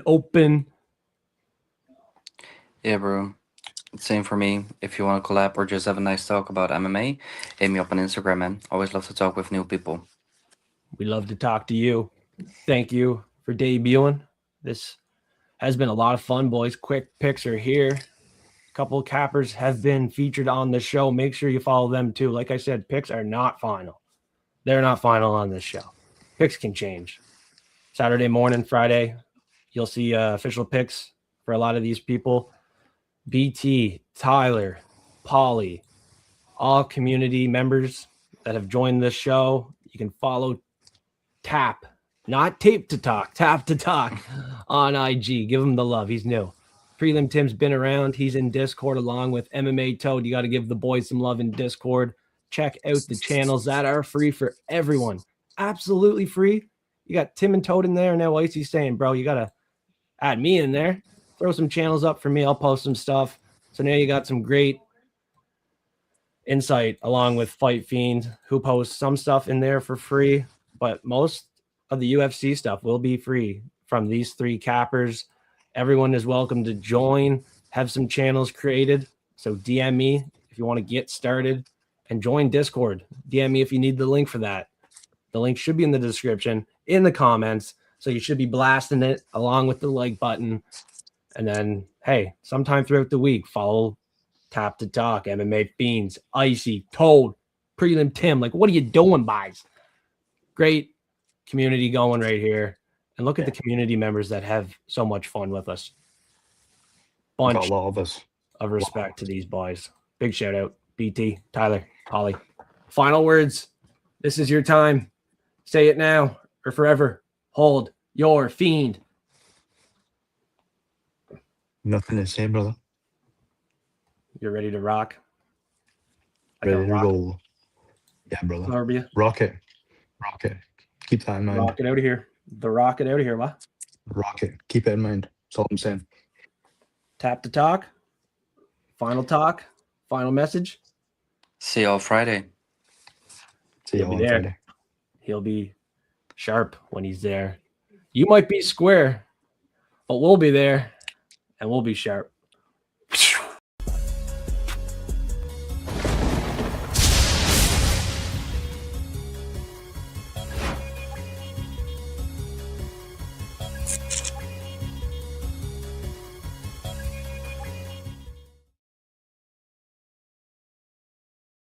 Open. Yeah, bro. Same for me. If you want to collab or just have a nice talk about MMA, hit me up on Instagram, man. Always love to talk with new people. We love to talk to you. Thank you for debuting. This has been a lot of fun, boys. Quick picks are here. A couple of cappers have been featured on the show. Make sure you follow them too. Like I said, picks are not final. They're not final on this show. Picks can change. Saturday morning, Friday, you'll see official picks for a lot of these people. BT, Tyler, Polly, all community members that have joined this show. You can follow Tap, not Tape to Talk, Tap to Talk on IG. Give him the love. He's new. Prelim Tim's been around. He's in Discord along with MMA Toad. You got to give the boys some love in Discord. Check out the channels that are free for everyone. Absolutely free. You got Tim and Toad in there. Now Icy's saying, bro, you got to add me in there. Throw some channels up for me. I'll post some stuff. So now you got some great insight along with Fight Fiend, who posts some stuff in there for free. But most of the UFC stuff will be free from these three cappers. Everyone is welcome to join, have some channels created. So DM me if you want to get started and join Discord. DM me if you need the link for that. The link should be in the description, in the comments. So you should be blasting it along with the like button. And then, hey, sometime throughout the week, follow Tap to Talk, MMA Fiends, Icy, Toad, Prelim Tim. Like, what are you doing, guys? Great community going right here. And look at the community members that have so much fun with us. Bunch of respect to these boys. Big shout out, BT, Tyler, Holly. Final words. This is your time. Say it now or forever. Hold your fiend. Nothing to say, brother. You're ready to rock? Ready to roll. Yeah, brother. Serbia. Rock it. Keep that in mind. Rock it out of here. The rocket out of here, what? Rock it. Keep it in mind. That's all I'm saying. Tap to talk. Final message. See y'all Friday. See y'all on Friday. He'll be sharp when he's there. You might be square, but we'll be there and we'll be sharp.